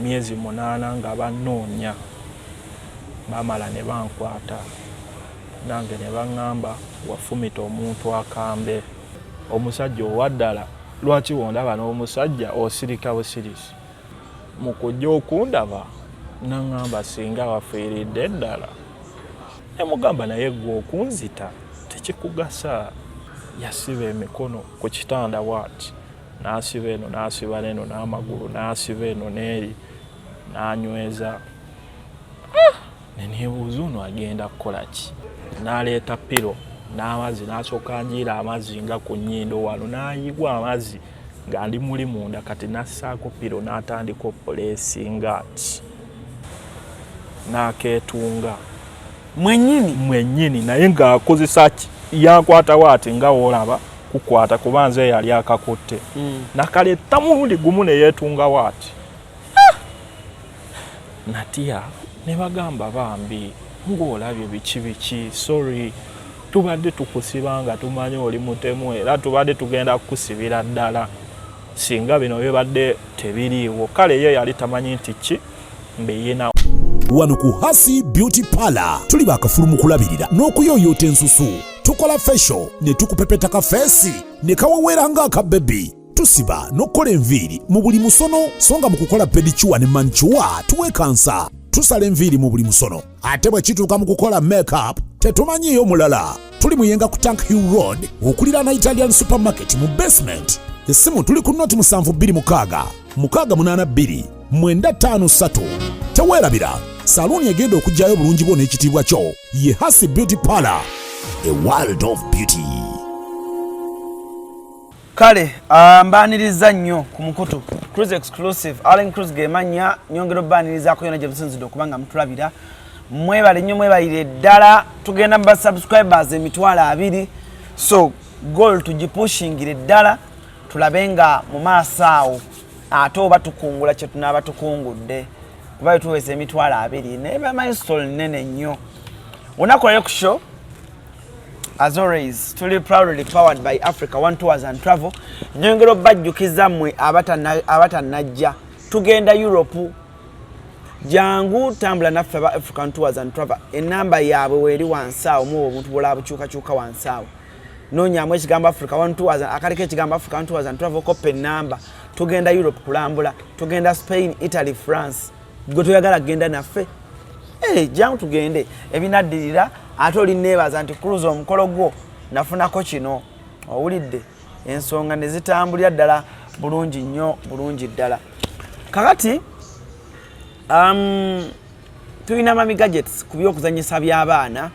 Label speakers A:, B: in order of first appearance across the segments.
A: Miezi 8 nga banoonya bamala ne bankwata nange ne baŋŋamba wafumita omuntu akambe omusajja owaddala lwaki wondaba n'omusajja osirika busirisi mu kujja okundaba naŋŋamba singa wafiiridde ddala ne mugamba naye gwe okunzita tekikugasa. Yasiba emikono ku kitanda bw'ati n'asiba eno n'asiba n'eno n'amagulu n'asiba eno n'eri n'anyweza. Ne neebuuza ono agenda kukola ki? N'aleeta piro n'amazzi n'asooka njiira amazzi nga ku nnyindo wano n'ayigwa amazzi nga ndi muli munda kati n'assaako piro n'atandika opuleesinga ati n'akeetunga mwennyini naye ng'akozesa yankwatawo ati nga woolaba kukwata kuba nze yali akakutte nakaletta mulundi gumu ne yeetungawo ati natya ne bagamba bambi ng'olabye biki sorry tubadde tukusiba nga tumanyi oli mutemu era tubadde tugenda kukusibira ddala singa bino bibadde tebiriiwo. Kale ye yali tamanyi nti ki mbeyina
B: wano ku Hasi Beauty Parlor tuli bakafulu mu kulabirira n'okuyooyoota ensusu. Tukola facial ne tukupepeta ka feesi ne kawawera ng'aka baby. Tusiba n'okukola enviiri mu buli musono songa mu kukola pedicure ne manicure tuwekansa. Tusala enviiri mu buli musono ate bwe kituuka mu kukola makeup tetumanyiiyo mulala. Tuli muyenga ku Tank Hill Road okulira na Italian Supermarket mu basement. Essimu tuli ku noti 7266 682 953. Teweerabira saluni egenda okujjayo bulungi bwo n'ekitiibwa kyo ye Hasi Beauty Parlor, a world of beauty.
C: Kale mbaniriza nnyo ku mukutu Cruise Exclusive Allen Cruise gemanya nyongero banirizaako yona gye musinzidde okubanga mutulabira. Mwebale nnyo mwebalire ddala tugenda mu subscribers emitwalo 2 so goal tugipushingire ddala tulabe nga mu maaso awo ate oba tukungula kye tunaaba tukungudde kuba tuweze emitwalo 2 neba milestone nene nnyo. Unakolera ku show as always tuli proudly powered by Africa One Tours and Travel. Nyongero bajjukiza mwe abatanajja tugenda Europe jangu tambula naffe ba African Tours and Travel. Enamba yaabwe weri wansawo mu omuntu bola bukyuka wansawo nonyamu ekigamba Africa One Tours akaleke ekigamba African Tours and Travel kope namba tugenda Europe kulambula tugenda Spain, Italy, France. Gwe toyagala genda naffe jangu tugende ebinaddirira ate oli neebaza nti cruise omukolo gwo nafunako kino owulidde ensonga ne zitambulira ddala bulungi nnyo bulungi ddala. Kakati tulina mami gadgets ku byokuzanyisa by'abaana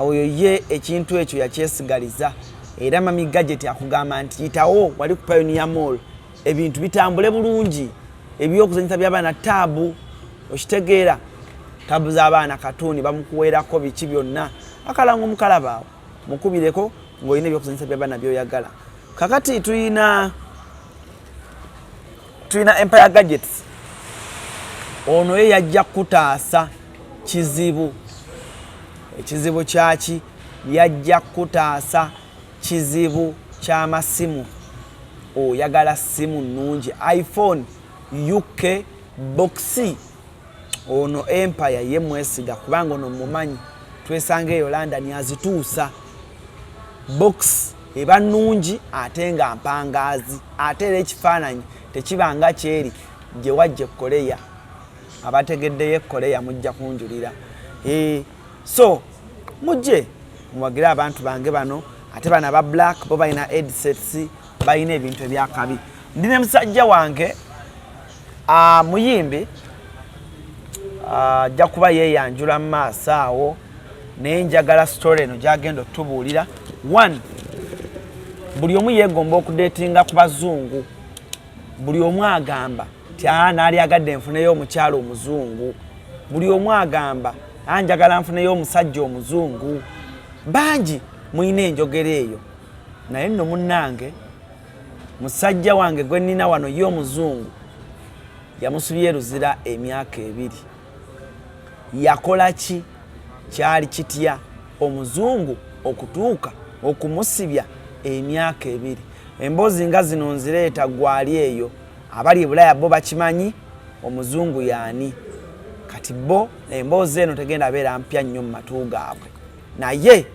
C: oyo ye ekintu ekyo yakyesigaliza era mami gadget akugamba nti yitawo wali ku Pioneer Mall ebintu bitambule bulungi ebyokuzanyisa by'abaana tabu okitegeera tabu z'abaana katuni bamukuweerako biki byonna akalango mukalabaawo mukubireko ng'olina ebyokuzanyisa by'abaana by'oyagala. Kakati tulina Empire Gadgets ono ye yajja kutaasa ekizibu kyaki yajja kutaasa kizibu ky'amasimu. Oyagala simu nnungi iPhone UK boxi ono Empire ye mwesiga kubanga ono mumanyi twesanga eyo London azituusa box eba nnungi ate nga mpangaazi ate era ekifaananyi tekibanga kyeri gye wajje Korea abategeddeyo Korea mujja kunjulira so mujje muwagira abantu bange bano ate bana aba black bo balina headsets balina ebintu ebyakabi. Ndine musajja wange muyimbi ajja kuba yeeyanjula mu maaso awo naye njagala story eno gyagenda otubuulira. One, buli omu yeegomba okudeetinga ku bazungu. Buli omu agamba ti naali agadde nfuneyo omukyalo omuzungu. Buli omu agamba njagala nfuneyo omusajja omuzungu. Bangi muyina enjogera eyo naye nno munnange musajja wange gwe nnina wano ye omuzungu yamusubye Luzira emyaka 2. Yakola ki kyali kitya omuzungu okutuuka okumusibya emyaka 2? Emboozi nga zino nzireeta gwali eyo abali Bulaya bo bakimanyi omuzungu yaani kati bo emboozi eno tegenda beera mpya nnyo mu matu gaabwe naye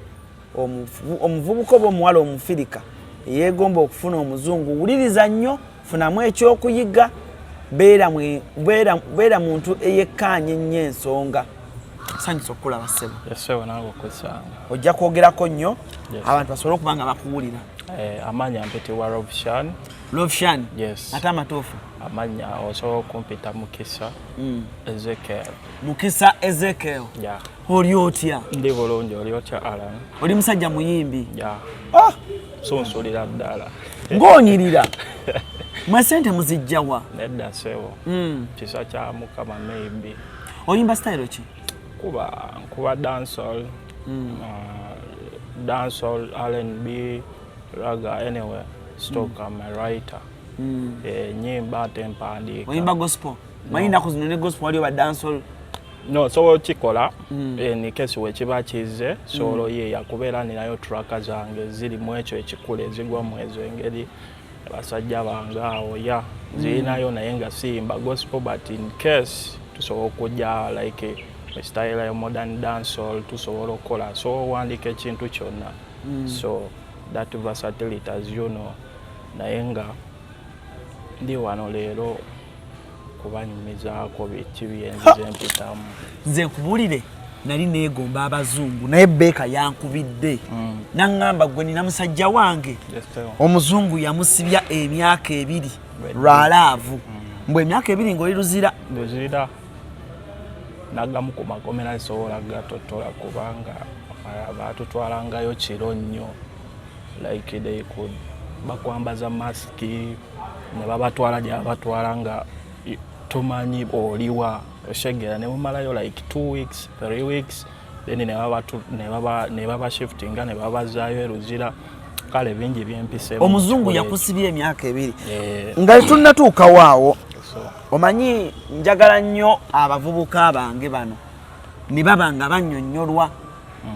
C: omuvubuka oba omuwala omufirika yeegomba okufuna omuzungu wuliriza nnyo funamu ekyokuyiga beera muntu eyekkaanya ennyo ensonga sanyusa okulaba ssebo
A: Ssebo nange okusanga
C: ojja kwogerako nnyo abantu basobole okuba nga bakuwulira
A: amanya mpitibwa Robshan
C: Lovshan
A: yes
C: ate amatuufu
A: amanya osobola okumpita Mukisa Ezekiel
C: Mukisa Ezekiel
A: yeah.
C: oli otya
A: Ndi bulungi oli otya Alan
C: oli musajja muyimbi
A: yeah.
C: Ah!
A: Sunsulira ddala
C: ng'onyirira mwe sente muzijjawa
A: nedda ssebo kisa kya Mukama maybe
C: oyimba style ki
A: kuba dancehall dancehall R&B raga anyway stock I'm a writer nyimba ate mpandiika
C: oyimba gospel mayina kuzino ne gospel wali oba dancehall
A: no so kikola ni kesi wekiba kize solo ye yakubeera ninayo tracker zange ziri mu ekyo ekikula ezigwa mu ezo engeri abasajja bange awo ya zirinayo naye nga siyimba gospel but in case tusobola okujja like a style ya modern dancehall tusobola okukola so wandika ekintu kyonna so that versatility as you know naye nga ndi wano leero kubanyumizaako biki byenzize mpitamu
C: nze nkubulire nali neegomba abazungu naye beeka yankubidde naŋŋamba gwe nina musajja wange omuzungu yamusibya emyaka 2 lwalaavu mbwe emyaka 2 ng'oli luzira nagamu ku magomera zisobola gatotola kubanga baatutwalangayo kiro nnyo like they could bakwambaza masiki ne babatwala gyabatwala nga tumanyi oliwa oshegera ne mumalayo like 2 weeks 3 weeks then ne baba shiftinga ne babazaayo eruzira kale bingi byempise omuzungu yakusibye emyaka 2 nga tunnatuuka waawo omanyi njagala nnyo abavubuka bange bano ne baba nga bannyonnyolwa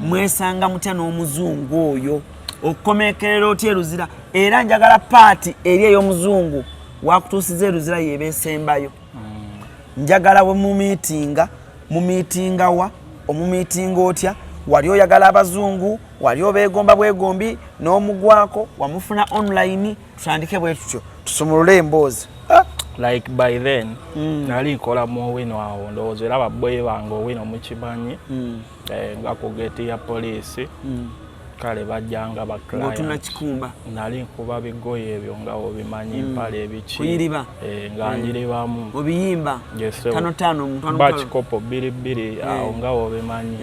C: mwesanga mutya n'omuzungu oyo okukomekerera otya eruzira era njagala paati eri ey'omuzungu wakutuusiza eruzira yebeesembayo njagala we mumiitinga wa omumiitinga otya wali oyagala abazungu wali obeegomba bwegombi n'omugwako wamufuna online tutandike bwe tutyo tusumulule emboozi
A: like by then nali nkola mu wino awo ndowooza era ababboyi bange owino mukimanyi nga ku geti ya poliisi kale bajjanga ba client nali nkuba bigoye ebyo nga obimanyi mpale ebiki nga njiribamu
C: obiyimba
A: bakikopo 2 awo nga obimanyi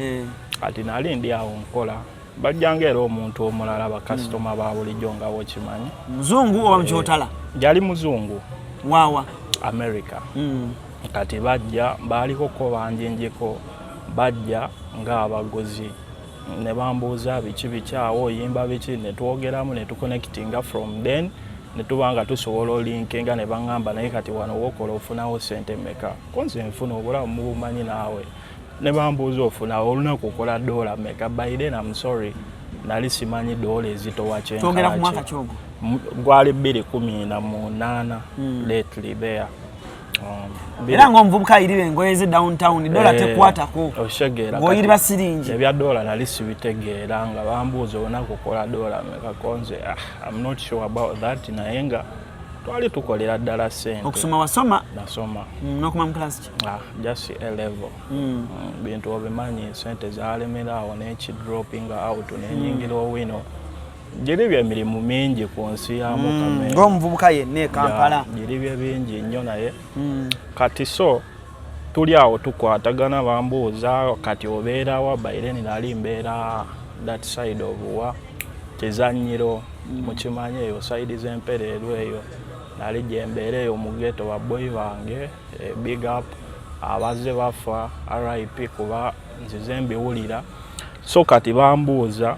A: kati nali ndi awo nkola bajjanga era omuntu omulala bakasitoma ba bulijjo nga wokimanyi
C: muzungu oba mukyotala
A: yali muzungu
C: wawa
A: America kati bajja baliko ko banjinjiko bajja nga abagozi ne bambuuza biki bikyawo oyimba biki ne twogeramu ne tuconnectinga from then ne tubanga tusobola olinkinga ne baŋŋamba naye kati wano wokola ofunawo sente meka konze nfuna obulamu mu bumanyi naawe ne bambuuza ofuna olunaku okola $1 meka by then I'm sorry nali simanyi $1 ezitowa kyenkaaki
C: twogera ku mwaka kyogo
A: gwali 2018 lately there
C: era ng'omuvubuka ayiriba engoye ze downtown $1 tekwatako ng'oyiriba siringi
A: ebya $1 nali sibitegeera nga bambuuza olunaku okola $1 meka konze I'm not sure about that naye nga twali tukolera ddala sente
C: okusoma wasoma
A: nasoma
C: n'okuma mu class ki
A: just A level bintu obimanyi sente zaalemeraawo n'ekidropping out n'enyingira owino jiribya emirimu mingi ku nsi ya Mukama
C: ng'omuvubuka yenna e Kampala
A: jiribya bingi nnyo naye kati so tuli awo tukwatagana bambuuza kati obeerawa baireni nali mbeera that side of wa kizannyiro mukimanyi eyo side z'empereerwa eyo nali gyembeera eyo mu ghetto babboyi bange big up abazze bafa RIP kuba nzize mbiwulira so kati bambuuza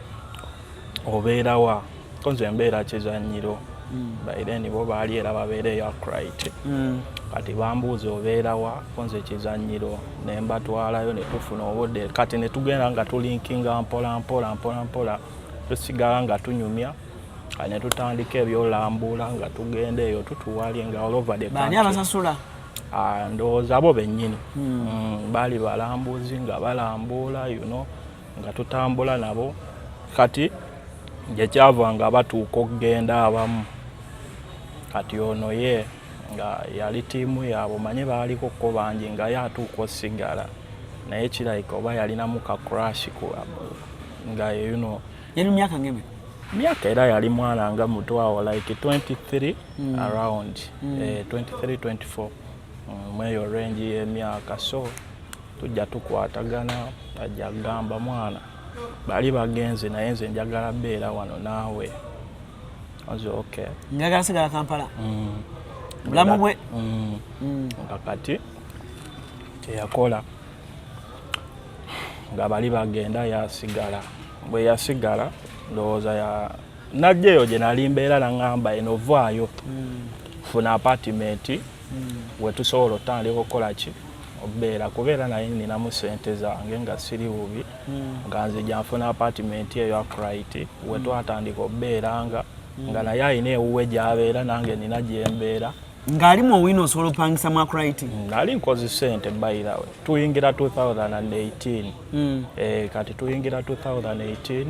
A: obeerawa konze mbeera kizannyiro baireni bo baali era babeereyo akrite kati bambuuza obeerawa konze kizannyiro ne mbatwalayo ne tufuna obudde kati ne tugenda nga tulinkinga mpola tusigala nga tunyumya ne tutandika ebyolambula nga tugenda eyo tutuwali nga all over the country.
C: Bani abasasula?
A: ndowooza bo bennyini baali balambuzi nga balambula nga tutambula nabo kati gyekyava nga batuuka okugenda abamu kati ono ye nga yali tiimu yaabo manye baaliko ko bangi nga ye atuuka osigala naye kirayika oba yalinamu ka crash nga
C: yali myaka ngeme
A: myaka era yali mwana nga muto awo like 23 around 23-24 mweyo range y'emyaka so tujja tukwatagana ajja gamba mwana bali bagenze naye nze njagala beera wano naawe ozo okay
C: njagala sigala Kampala bulamu bwe
A: nga kati teyakola nga bali bagenda yasigala bwe yasigala ndowooza najjeyo gye nali mbeera naŋŋamba eno vaayo funa apartment wetusobola otandika okukola ki obeera kubeera naye ninamu sente zange nga siri bubi nga nze gyanfuna apartment eyo upright wetwatandika obeeranga nga naye alina ewuwe gy'abeera nange nina gyembeera
C: ng'alimu owina osobola opangisa mu upright
A: nali nkozi sente bayirawe tuyingira 2018 kati tuyingira 2018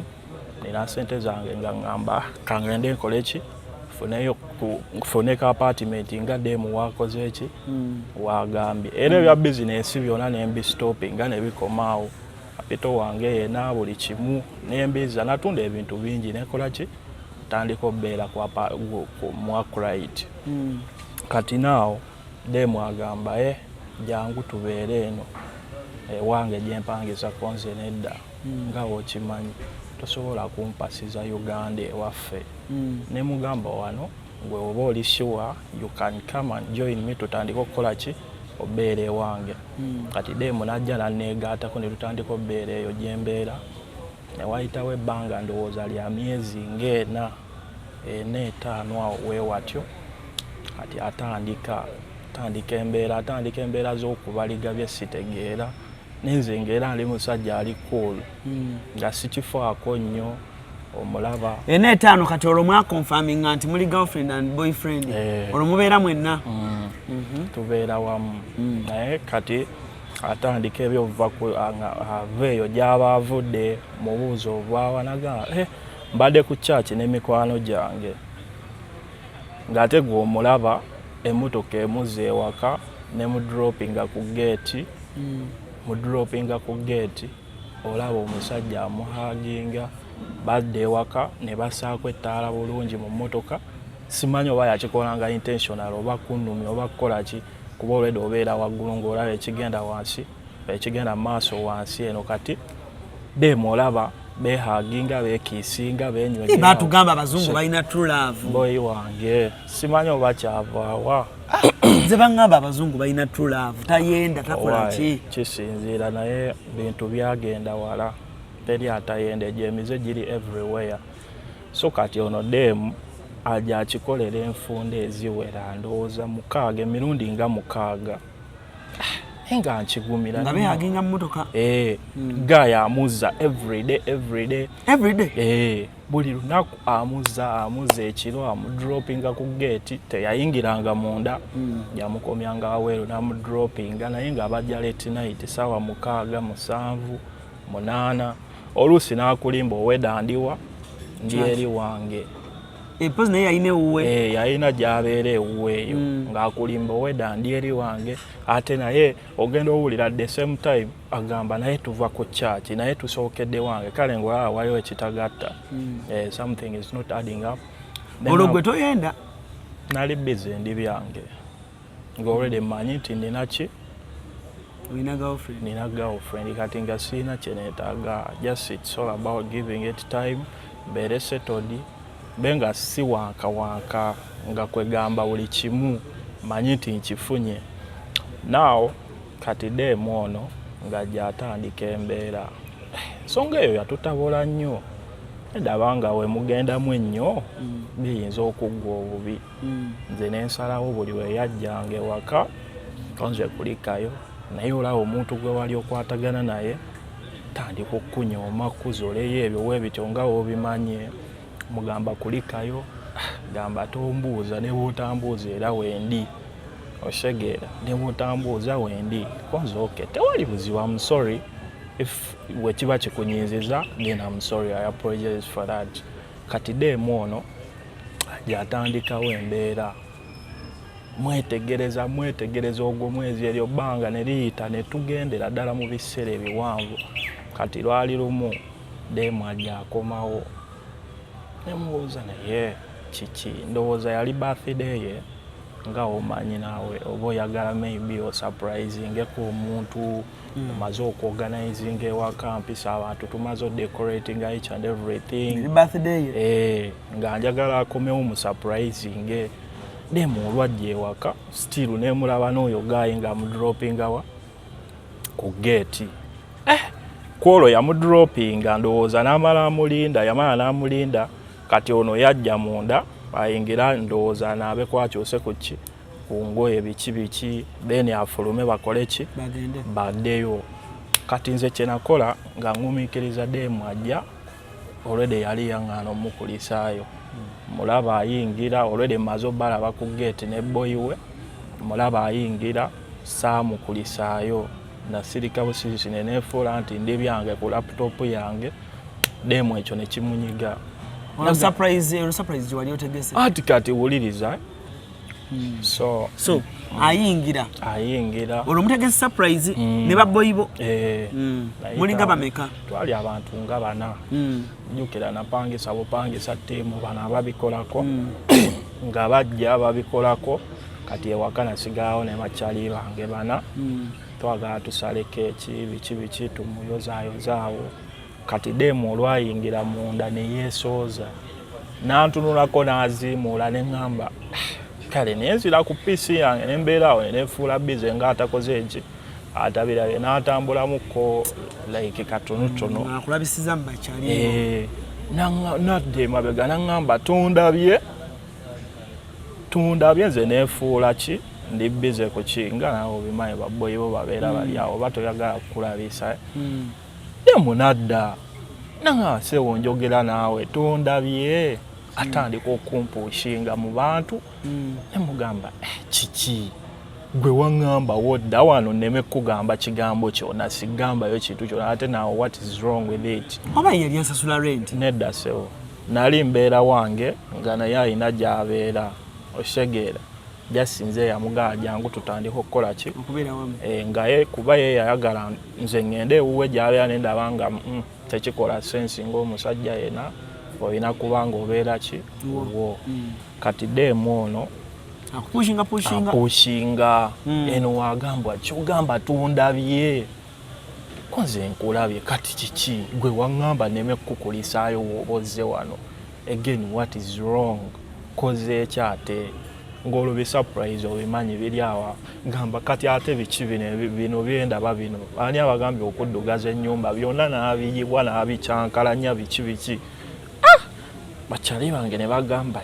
A: nina sente zange nga ŋŋamba kangende nkole ki kufuneka apartment nga demu wakoze eki wagambye era ebya bizinesi byonna nembistoping nga nebikomaawo apito wange yena buli kimu nembiza natunda ebintu bingi nekola ki tandika obeera mu upright kati naawo demu agamba jangu tubeere eno ewange gyempangisa konze nedda nga wokimanyi tosobola kumpasiza Uganda ewaffe ne mugamba wano gwe oba oli sure you can come and join me tutandika okukola ki obeera ewange kati demu najja nanneegaatako ne tutandika obeera eyo gyembeera newayitawo ebbanga ndowooza lya myezi ng'ena 4-5 awo weewatyo kati atandika embeera z'okubaliga bye sitegeera nenze ng'era ali musajja ali cool nga sikifaako nnyo omulaba
C: 4-5 kati olwo mwakonfaminga nti muli girlfriend and boyfriend olwo mubeera mwenna
A: tubeera wamu naye kati atandika ebyo aveeyo gy'aba avudde mubuuzo obwawa naga mbadde ku church n'emikwano gyange ng'ate gwe omulaba emmotoka emuzza ewaka ne mudropinga ku geeti olaba omusajja amuhaginga badde ewaka ne basaako ettaala bulungi mu mmotoka simanyi oba yakikolanga intentional oba kunnumya oba kukola ki kuba olwedde obeera waggulu ng'olaba ekigenda maaso wansi eno kati demu olaba behaginga bekiisinga benywegera
C: batugamba abazungu balina true love
A: boyi wange simanyi oba kyavaawa
C: ze baŋŋamba abazungu balina true love tayenda takola ki
A: kisinziira naye bintu byagenda wala teri atayenda egyemize giri everywhere so kati ono demu ajja akikolera enfunda eziwera ndowooza 6 emirundi nga 6 nga nkigumira
C: nga behaginga mu motoka
A: gaya amuzza everyday buli lunaku amuzza ekiro amudropinga ku geeti teyayingiranga munda yamukomyanga aweeru namudropinga naye nga abajja late night saawa 6, 7, 8 oluusi n'akulimba oweda ndiwa ndi eri wange
C: pozi naye yalina ewuwe
A: yalina gy'abeera ewuwe eyo ng'akulimba oweda ndi eri wange ate naye ogenda owulira the same time agamba naye tuva ku church naye tusookedde wange kale ng'olaba waliwo ekitagatta something is not adding up
C: olwo gwe toyenda
A: nali busy ndi byange ng'olwedde mmanyi nti nina girlfriend kati nga siina kyeneetaaga just it's all about giving it time mbeere settled benga si wanka nga kwegamba buli kimu manyi nti nkifunye now kati demu ono nga gyatandika embeera ensonga eyo yatutabola nnyo edaba nga we mugendamu ennyo biyinza okuggwa obubi nze nensalawo buli we yajjanga ewaka nze kulikayo naye olaba omuntu gwe wali okwatagana naye tandika okkunyooma kuzoleyo ebyo weebityo nga wobimanye mugamba kulikayo gamba tombuuza ne bw'otambuuza era wendi oshegeera ne mutambuuza wendi kwanza okay tewali buzibu I'm sorry if wekiba kikunyiiziza then I'm sorry I apologize for that kati demu ono gyatandikawo embeera mwetegereza ogwo mwezi eryo bbanga ne liyita ne tugendera ddala mu biseera ebiwanvu kati lwali lumu demu ajja akomawo nemubuuza naye kiki ndowooza yali birthday ye nga omanyi naawe oba oyagala maybe osurprisingeko omuntu omaze okuorganizing ewaka mpisa abantu tumaze odecorating each and everything nga njagala akomewo mu surprising demu olwajja ewaka still nemulaba n'oyo gayi nga amudropingawa ku gate kwolwo yamudropinga ndowooza yamala n'amulinda kati ono yajja munda ayingira ndowooza naabe kwakyuse ku ki ku ngoye biki then afulume bakole ki baddeyo kati nze kyenakola nga ngumiikiriza demu ajja already yali yaŋŋaana omukulisaayo mulaba ayingira already maze obalaba ku gate ne boy we mulaba ayingira saamukulisaayo nasirika busirisi neneefuula nti ndi byange ku laptop yange demu ekyo ne kimunyiga
C: surprise wali otegese
A: ati kati wuliriza so
C: ayingira olwo mutegese surprise ne baboyibo mulinga bameka
A: twali abantu nga bana jukira napangisa bupangisa ttiimu bana ababikolako nga bajja babikolako kati ewaka nasigaawo ne bakyali bange bana twagala tusale keeki biki tumuyozayozaawo kati demu olwayingira munda ne yeesooza n'antunulako n'aziimuula ne ŋŋamba kale nenzira ku PC yange nembeerawo neneefuula bize ng'atakoze eki atabirabe n'atambulamuko like katonotono
C: akulabisiza mu bakyali
A: nadde emabega naŋŋamba tundabye nze neefuula ki ndi bize ku ki nga naawe obimanyi baboyi bo babeera bali awo oba toyagala kukulabisa demu nadda naŋŋamba seewo njogera naawe tundabye atandika okumpuushinga mu bantu nemugamba kiki gwe waŋŋamba wodda wano nneme kugamba kigambo kyonna sigambayo kintu kyonna ate naawe what is wrong with it
C: oba yali asasula rent
A: nedda sewo nali mbeera wange nga naye alina gy'abeera oshegeera jasinze yamugaa jangu tutandika okukola ki nga ye kuba ye yayagala nze ŋŋende ewuwe gy'abeera nendaba nga tekikola sensi ng'omusajja yena olina kubanga obeera ki wo kati demu ono apushinga eno wagambwa kyogamba tundabye konze nkulabye kati kiki gwe waŋŋamba neme kukulisaayo woba ozze wano again what is wrong koze ekyate ng'olwo bisurprise obimanyi biri awa ngamba kati ate biki bino byendaba bino ani abagambye okuddugaza ennyumba byonna n'abiyibwa n'abicyankalanya biki bakyali bange ne bagamba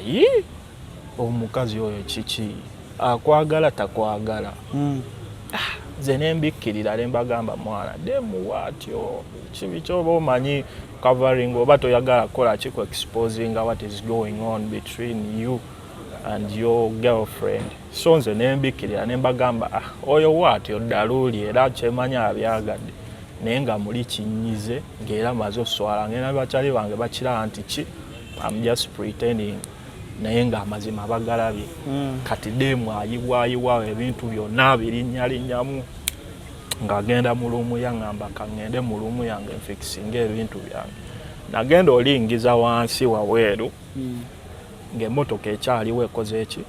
A: omukazi oyo kiki akwagala takwagala nze nembikkirira ne mbagamba mwana demu watyo kibi kyoba omanyi covering oba toyagala kukola ki ku exposing what is going on between you and your girlfriend so nze nembikkirira ne mbagamba oyo watyo daluuli era kyemanya abyagadde naye nga muli kinyize ng'era maze oswala ngena bakyali bange bakira nti ki I'm just pretending naye nga amazima bagalabye kati demu ayibwayiwawo ebintu byonna birinnyamu ng'agenda mu luumu yaŋŋamba kaŋŋende mu luumu yange nfikisinga ebintu byange nagenda olingiza wansi waweeru ng'emmotoka ekyaliwo ekoze eki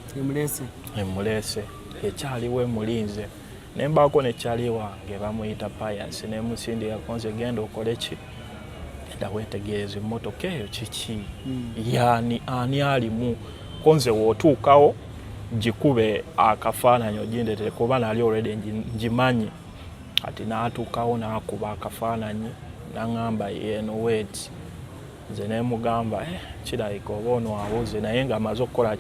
A: emuleese ekyaliwo emulinze ne mbaako nekyali wange bamuyita Pius ne musindikako nze genda okole ki enda weetegereza emmotoka eyo kiki yani ani alimu konze wootuukawo gikube akafaananyi ogindetere kuba nali already ngimanyi ati n'atuukawo n'akuba akafaananyi n'aŋŋamba eno wet nze nemugamba kirabika oba ono awoze naye nga amaze okukola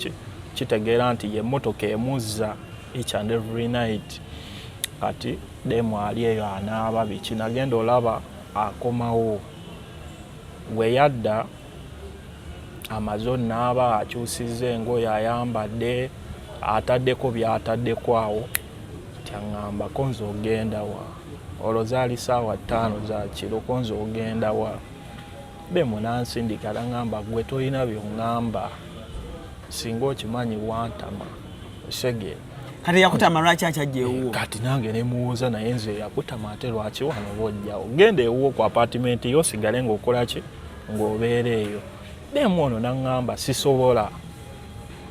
A: kitegeera nti ye emmotoka emuzza each and every night kati demu ali eyo anaaba biki nagenda olaba akomawo we yadda amaze onaaba akyusizza engoye ayambadde ataddeko byataddeko awo tyangamba konzo ogenda wa olozaali saawa 5 za kiro konzo ogenda wa be munansindika ngamba gwe tolina byongamba singa okimanyi wantama Segere
C: kati yakutama lwaki akyajjeewo
A: kati nange ne muwuuza naye nze yakutama ate lwaki wano bojjawo genda ewuwo ku apartment yo sigale ng'okola ki ng'obeera eyo demu ono naŋŋamba sisobola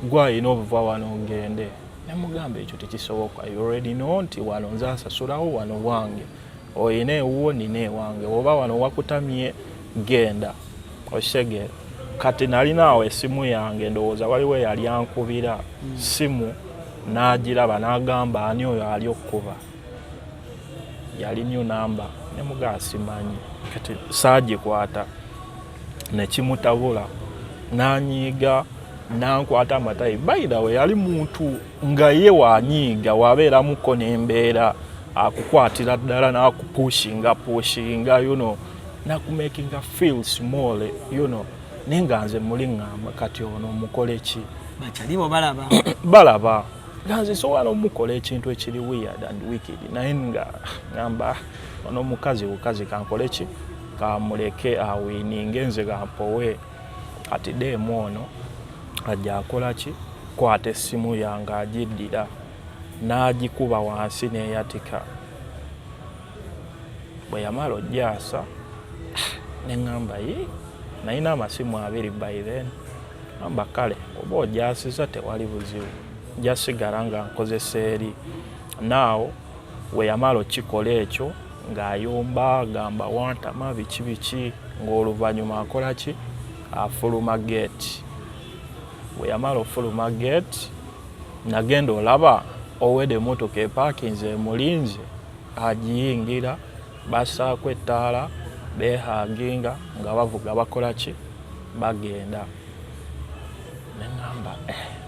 A: gwayina obuva wano ogende ne mugamba ekyo tekisoboka you already know nti wano nze asasulawo wano wange oyina ewuwo nina ewange oba wano wakutamye genda Osegere kati nalinaawo essimu yange ndowooza waliwo yali ankubira simu n'agiraba n'agamba ani oyo ali okkuba yali new number ne mugaa simanyi kati saagikwata ne kimutabula n'anyiiga n'ankwata amatayi bayira we yali muntu nga ye wanyiiga wabeeramuko n'embeera akukwatira ddala n'akupushinga you know nakumakinga feel small you know nenga nze muli ŋŋamba kati ono mukole ki
C: bakyalibo
A: balaba ganze so wano mukola ekintu ekiri weird and wicked naye nga ngamba ono mukazi kankole ki kamuleke awininge nze gampowe ati demu ono ajja akola ki kwata essimu yange agiddira n'agikuba wansi neeyatika bwe yamala ojjaasa ne ŋŋamba nalina amasimu 2 by then amba kale oba ojaasiza tewali buzibu jasigala nga nkozesa eri naawo we yamala okikola ekyo ng'ayomba agamba wantama biki ng'oluvannyuma akola ki afuluma gate we yamala ofuluma gate nagenda olaba owedde emmotoka epaakinze emulinze agiyingira bassaako ettaala behaginga nga bavuga bakola ki bagenda neŋŋamba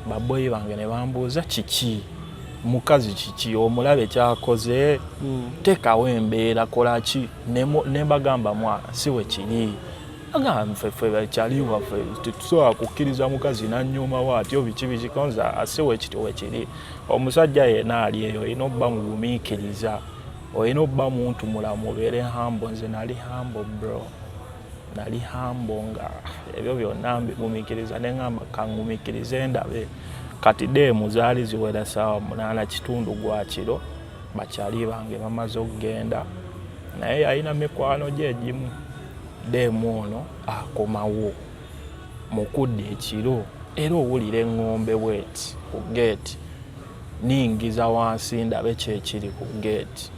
A: baboyi bange ne bambuuza kiki mukazi kiki omulabe kyakoze tekawo embeera kola ki ne bagamba mwana si we kiri agamba ffe kyali waffe tetusobola kukkiriza mukazi nannyumawo atyo biki konza si we kiri omusajja yenna ali eyo olina obba mugumiikiriza olina obba muntu mulamu obeere hambo nze nali hambo bro nali hambo nga ebyo byonna mbigumiikiriza neŋŋamba kaŋŋumiikirize ndabe kati demu zaali ziwera saawa 8:30 gwa kiro bakyali bange bamaze okugenda naye yalina mikwano gye egimu demu ono akomawo mukudde ekiro era owulira eŋŋombe bweti ku geeti ningiza wansi ndabe kyekiri ku geeti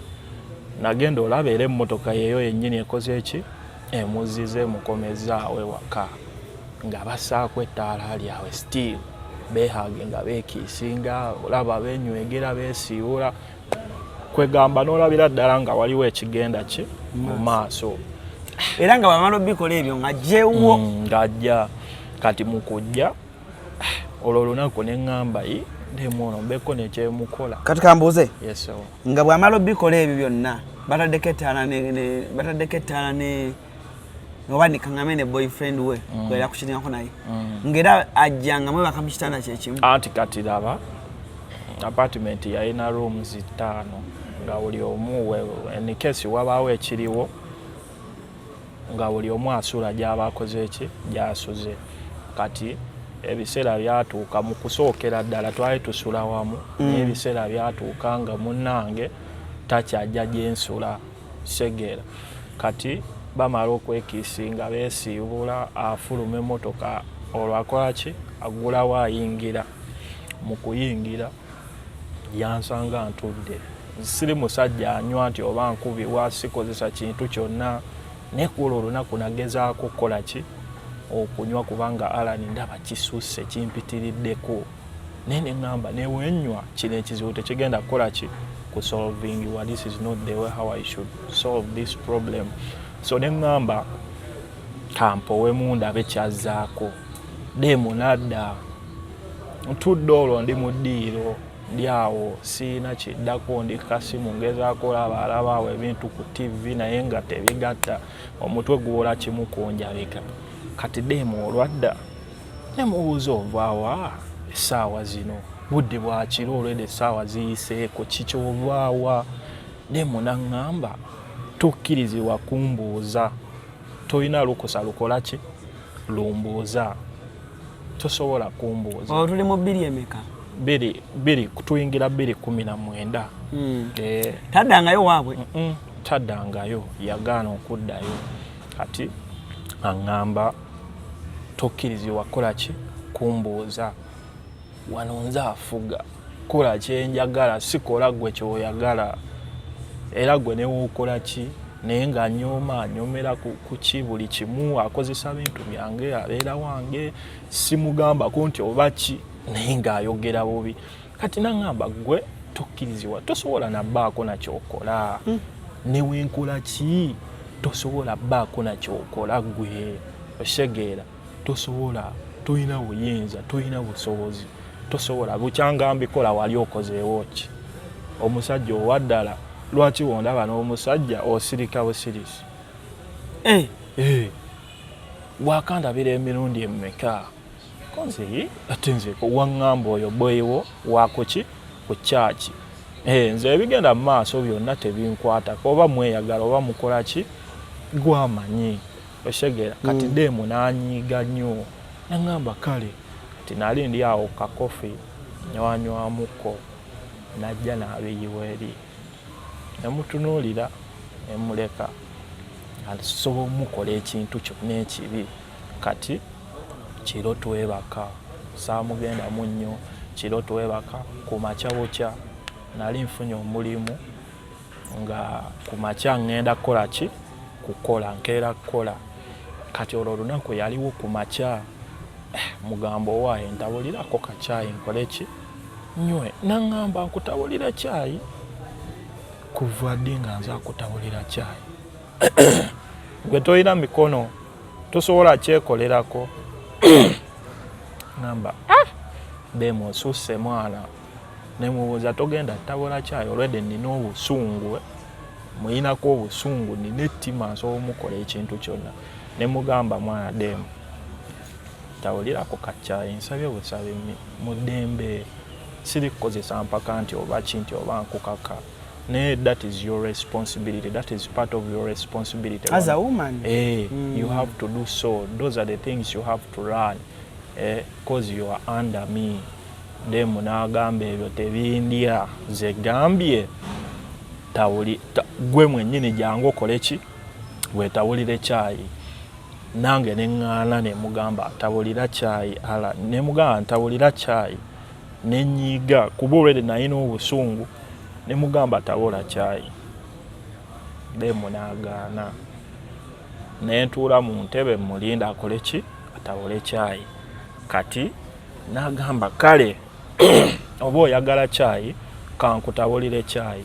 A: nagenda olaba era emmotoka yeeyo yennyini ekoze eki emuzize mukomezaawe waka nga bassaako ettaala lyawe still behage nga beekiisinga olaba benywegera beesiibula kwegamba n'olabira ddala nga waliwo ekigenda ki mu maaso
C: era nga bamala obikola ebyo ng'ajjeewo
A: ng'ajja kati mu kujja olwo olunaku ne ŋŋamba demu ono mbeko nekyemukola
C: kati kambuuze
A: yes
C: nga bwamala obikola ebyo byonna bataddeko ettaala ne oba nikaŋŋame ne boyfriend we kwera kukiringako naye ng'era ajjanga mwebaka mu kitanda kyekimu
A: anti kati laba apartment yalina rooms 5 nga buli omu enikesi wabaawo ekiriwo nga buli omu asula gy'aba akoze eki gy'asuze kati ebiseera byatuuka mu kusookera ddala twali tusula wamu n'ebiseera byatuuka nga munnange takyajja gyensula Segera kati bamala okwekiisinga beesiibula afuluma emmotoka olwo akola ki agulawo ayingira mu kuyingira yansanga ntudde siri musajja anywa nti oba nkubibwa sikozesa kintu kyonna nekula olunaku nagezaako okukola ki okunywa kubanga alani ndaba kisusse kimpitiriddeko naye ne ŋŋamba newenywa kino ekizibu tekigenda kukola ki kusolving this is not the way how I should solve this problem so ne ŋŋamba kampowemu ndabe kyazzaako demu nadda ntudde olwo ndi mu ddiiro ndyawo siina kiddako ndi kasimu ngezaako alabaawo ebintu ku TV naye nga tebigatta omutwe guwola kimu kunjabika kati demu olwadda nemubuuza ovaawa essaawa zino budde bwa kiro olwedde essaawa ziyiseeko kikyovaawa Demo n'aŋŋamba tokkirizibwa kumbuuza tolina lukusa lukola ki lumbuuza tosobola kumbuuza
C: tuli mu 2 emeka
A: 2 tuyingira 2:19
C: taddangayo waabwe
A: taddangayo yagaana okuddayo kati aŋŋamba tokkirizibwa kola ki kumbuuza wano nze afuga kola kyenjagala sikola gwe kyoyagala era gwe newokola ki naye nga nyomera ku ki buli kimu akozesa bintu byange abeera wange simugambako nti oba ki naye ng'ayogera bubi kati naŋŋamba gwe tokkirizibwa tosobola nabbaako nakyokola newenkola ki tosobola bbaako nakyokola gwe osegeera tosobola tolina buyinza tolina busobozi tosobola bukyanga mbikola wali okozeewo ki omusajja owaddala lwaki wondaba n'omusajja osirika busirisi wakandabira emirundi emmeka konze ate nze waŋŋamba oyo bwewo wakoki ku kyaki nze ebigenda mu maaso byonna tebinkwatako oba mweyagala oba mukola ki gwamanyi osegeera kati Demo n'anyiiga nnyo naŋŋamba kale kati nali ndi awo kakofi nywanywamukko najja n'abeeyiwa eri nemutunuulira nemuleka asobola omukola ekintu kyonna ekibi kati kiro twebaka saamugenda nnyo kiro twebaka ku makya bukya nali nfunye omulimu nga ku makya ngenda kukola ki kukola nkeera kukola kati olwo olunaku yaliwo ku makya mugambo owaaye ntabulirako kacaayi nkole ki nywe naŋŋamba nkutabulira caayi kuva ddi nga nze akutabulira caayi gwe tolina mikono tosobola kyekolerako ngamba Demo osusse mwana nemubuuza togenda tabula caayi olwedde nina obusungu muyinako obusungu nina ettima nsobola omukola ekintu kyonna nemugamba mwana Demo tabulirako kacaayi nsabye busabe mu ddembe siri kukozesa mpaka nti oba ki nti oba nkukaka naye that is your responsibility that is part of your responsibility
C: as a woman
A: you have to do so those are the things you have to run because you are under me Demo n'agamba ebyo tebindya ze gambye gwe mwennyini jangu okole ki weetabulire caayi nange neŋŋaana nemugamba atabulira caayi ala nemugamba ntabulira caayi nenyiiga kuba olwedde nalina obusungu nemugamba atabula caayi Demo n'agaana nentuula mu ntebe mulinda akole ki atabule caayi kati n'agamba kale oba oyagala caayi kankutabulire caayi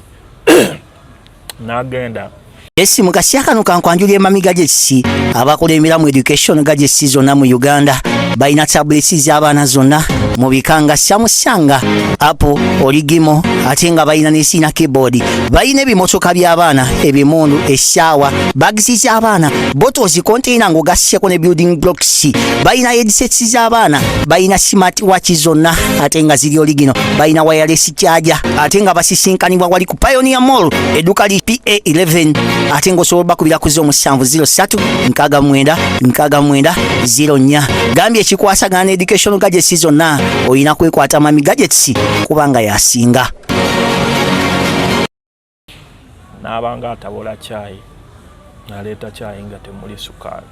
A: n'agenda
D: Essimu kasiakano kankwanjulye mami gadgets abakola emiramu education gadgets zonna mu Uganda balina tablets z'abaana zonna mu bikanga Samsung, Apple, Origimo ate nga balina n'esina keyboard balina ebimotoka by'abaana ebimundu essaawa bags z'abaana bottles container ng'ogasseko ne building blocks balina headsets z'abaana balina smart watch zonna ate nga ziri Origino balina wireless charger ate nga basisinkanibwa wali ku Pioneer Mall edduka li PA11 ate ng'osobola bakubira ku 0703-69-69-04 gambye ekikwasagana education gadgets zonna olina kwekwata mami gadgets kubanga yasinga
A: n'abanga atabula caayi n'aleeta caayi nga temuli sukaali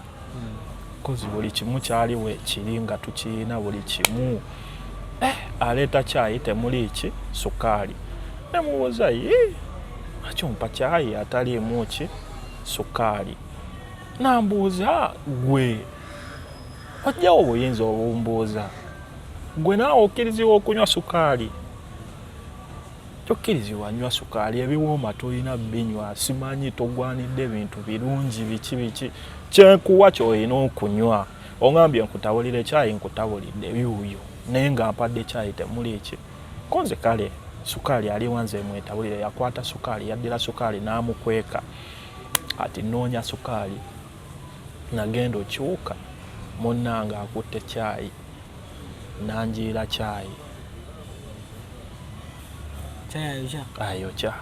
A: kozi buli kimu kyaliwo ekiri nga tukirina buli kimu aleeta caayi temuli ki sukaali nemubuuza akyompa caayi ataliimu ki sukaali nambuuza gwe ojjawo obuyinza obumbuuza gwe naawe okkirizibwa okunywa sukaali tokkirizibwa nywa sukaali ebiwooma tolina binywa simanyi togwanidde bintu birungi biki kyenkuwa kyolina okunywa oŋambye nkutabulire caayi nkutabulidde byuuyo naye nga mpadde caayi temuli ki konze kale sukaali ali wanze mwetabulire yakwata sukaali yaddira sukaali n'amukweka ati noonya sukaali nagenda okyuka munnanga akutte caayi nanjiira caayi ayokya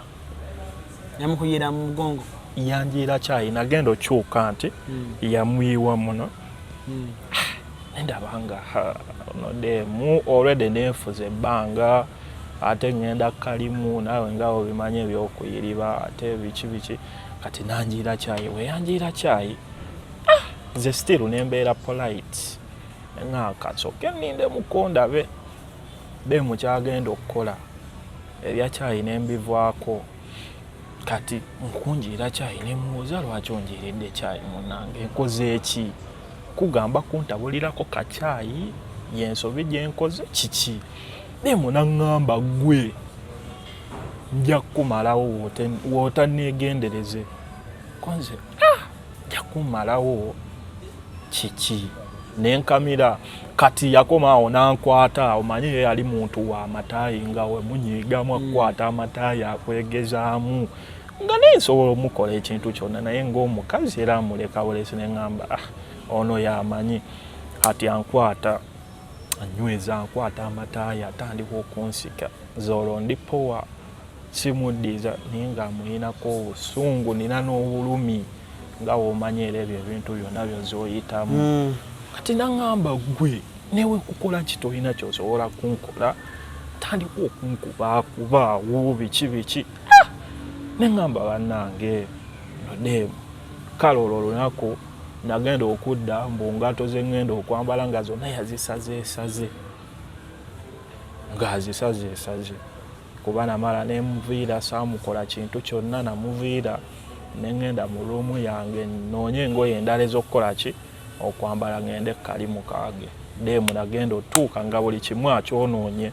C: yamukuyira mu mugongo
A: yanjira kyayi nagenda okyuka nti yamuyiwa muno ndabanga nodemu already nenfuza ebbanga ate ngenda kalimu nawe ngawo bimanye ebyokuyiriba ate biki kati nanjira kyayi weyanjira kyayi ze still nembeera polite nga katsoke ninde mukondabe demu kyagenda okukola ebya kyayi nembivaako kati nkunjira kyayi nemuuza lwaki onjiridde kyayi munange nkoze eki kugamba kuntabulirako kacyayi yensobi gyenkoze kiki demu naŋŋamba gwe nja kumalawo wootaneegendereze konze nja kumalawo kiki nenkamira kati yakomaawo nankwata omanyi ye yali muntu wa mataayi nga we munyiigamu akwata amataayi akwegezaamu nga nensobola omukola ekintu kyonna naye ng'omukazi era amuleka bulesi neŋŋamba ono yamanyi kati ankwata anyweza ankwata amataayi atandika okunsika zolwo ndi powa simuddiza naye nga amuyinako obusungu nina n'obulumi nga womanyi era ebyo ebintu byonna byozoyitamu kati naŋŋamba gwe newe kukola kitolina kyosobola kunkola tandika okunkubaawo biki neŋŋamba bannange nodemu kale olwo olunaku nagenda okudda mbungato ze ŋŋenda okwambala nga zonna yazisazeesaze ng'azisazeesaze kuba namala nemuviira saamukola kintu kyonna namuviira neŋŋenda mu ruumu yange noonye engoye endala ez'okukola ki okwambala ngende kalimu kaage demu nagenda otuuka nga buli kimu akyonoonye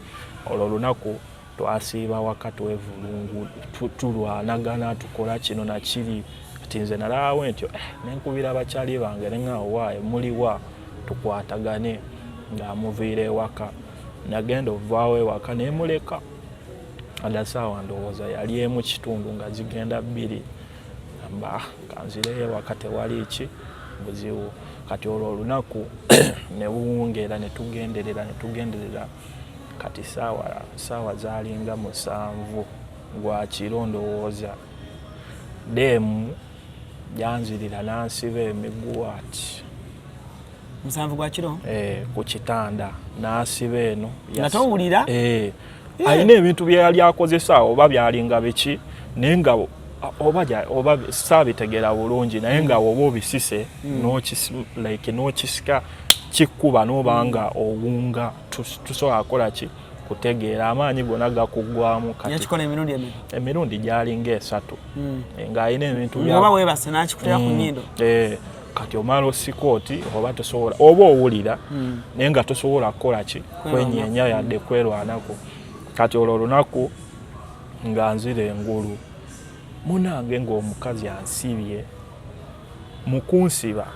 A: olwo olunaku twasiiba waka twevulungu tulwanagana tukola kino nakiri kati nze nalaawo ntyo nenkubira abakyali bange neŋŋawo waaye muliwa tukwatagane ng'amuviira ewaka nagenda ovaawo ewaka nemuleka adasaawa ndowooza yali emu kitundu nga zigenda bbiri amba kanzireyo ewaka tewali ki buzibu kati olwo olunaku newuwungeera netugenderera kati saawa zalinga 7 gwakiro ndowooza demu yanzirira nansiba emiguwa ati
C: 7 gwakiro
A: ku kitanda nasiba eno
C: natowulira
A: alina ebintu byeyali akozesa oba byalinga biki naye nga oba saabitegera bulungi naye nga oba obisise n'okisika kikkuba n'obanga owunga tusobola kukola ki kutegeera amaanyi gonna gakuggwamu
C: yakikola
A: emirundi gyalinga 3 ng'alina ebintu
C: oba weebase n'akikutera ku nnyindo
A: kati omala osikooti oba tosobola oba owulira naye nga tosobola kukola ki kwenyeenya yadde kwerwanako kati olwo olunaku nga nzira engulu munange ng'omukazi ansibye mu kunsiba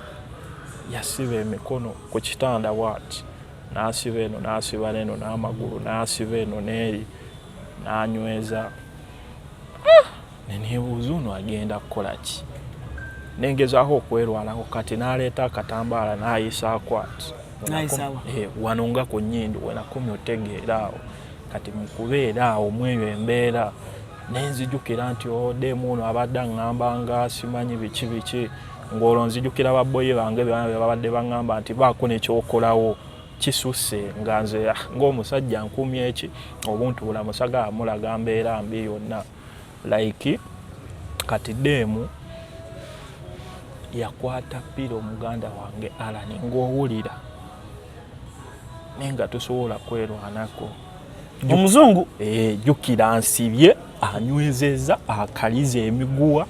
A: yasiba emikono ku kitanda bwati n'asiba eno n'asiba neno n'amagulu n'asiba eno n'eri n'anyweza neneebuuza ono agenda kukola ki nengezaako okwerwanako kati n'aleeta akatambaala n'ayisaako ati wano nga ku nnyindo wenakomya otegeera awo kati mukubeera awo mweyo embeera nenzijukira nti demu ono abadde aŋŋamba nga simanyi biki ng'olwo nzijukira babboyi bange babadde baŋŋamba nti baako nekyokolawo kisusse nga nze ng'omusajja nkumye eki obuntu bulamusaga amulaga mbeera mbi yonna like kati demu yakwata piro muganda wange Alani ng'owulira naye nga tosobola kwerwanako
C: omuzungu
A: jukira nsibye anywezeza akaliza emiguwa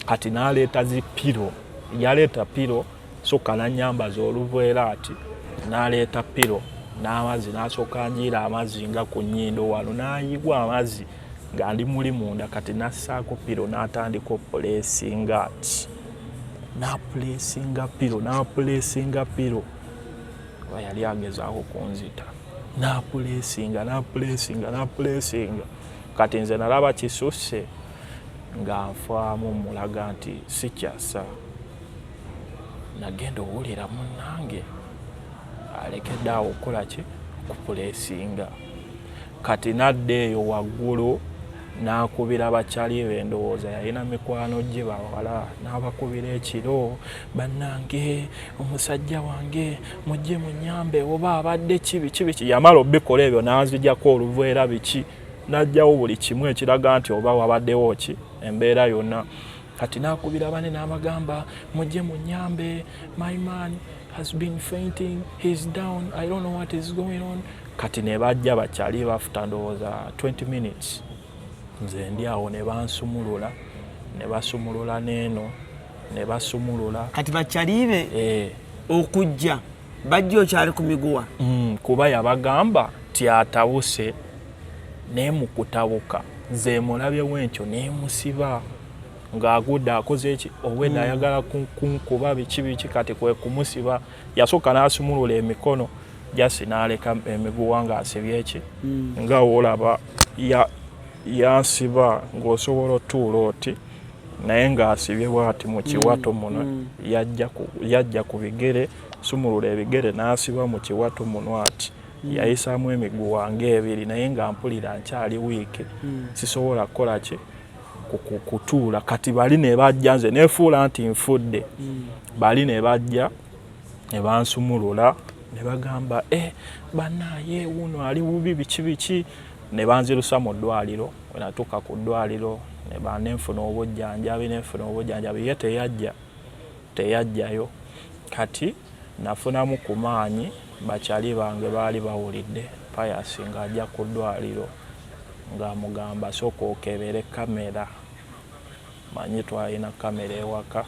A: kati n'aleeta zipiro yaleeta piro soka nanyambaza oluveera ati n'aleeta piro n'amazzi n'asooka njiira amazzi nga ku nnyindo wano n'ayigwa amazzi nga ndi muli munda kati n'assaako piro n'atandika opuleesinga ati n'apuleesinga piro oba yali agezaako kunzita n'apuleesinga kati nze nalaba kisusse nga nfaamu mulaga nti sikyasa nagenda owulira munnange alekedde awo okukola ki okupuleesinga kati nadde eyo waggulu n'akubira abakyali be ndowooza yalina mikwano gye bawala n'abakubira ekiro bannange omusajja wange mujje munyambe oba abadde biki yamala obikola ebyo n'anzijjako oluveera biki n'ajjawo buli kimu ekiraga nti oba wabaddewo ki embeera yonna kati n'akubira bane n'abagamba mujje munyambe my man has been fainting he's down I don't know what is going on kati ne bajja bakyali bafuta ndowooza 20 minutes nze ndi awo ne bansumulula ne basumulula n'eno ne basumulula
C: kati bakyalibe okujja bajja okyali ku miguwa
A: kuba yabagamba tyatawuse ne mu kutabuka ze mulabye w'enkyo ne musiba ng'agudde akoze eki owedde ayagala kuba biki kati kwe kumusiba yasooka n'asumulula emikono jasi n'aleka emiguwa ng'asibye eki nga wolaba yansiba ng'osobola otuula oti naye ng'asibye bw'ati mu kiwato muno yajja ku bigere sumulula ebigere n'asiba mu kiwato muno ati yayisaamu emiguwa ng'ebiri naye nga mpulira nkyali wiiki sisobola kukola ki kutuula kati bali ne bajja nze neefuula nti nfudde bali ne bajja ne bansumulula ne bagamba bannaaye wuno ali bubi biki ne banzirusa mu ddwaliro we natuuka ku ddwaliro ne banenfuna obujjanjabi ye teyajjayo kati nafunamu ku maanyi bakyali bange baali bawulidde payasi ng'ajja ku ddwaliro ng'amugamba sooka okebere kamera manyi twalina kamera ewaka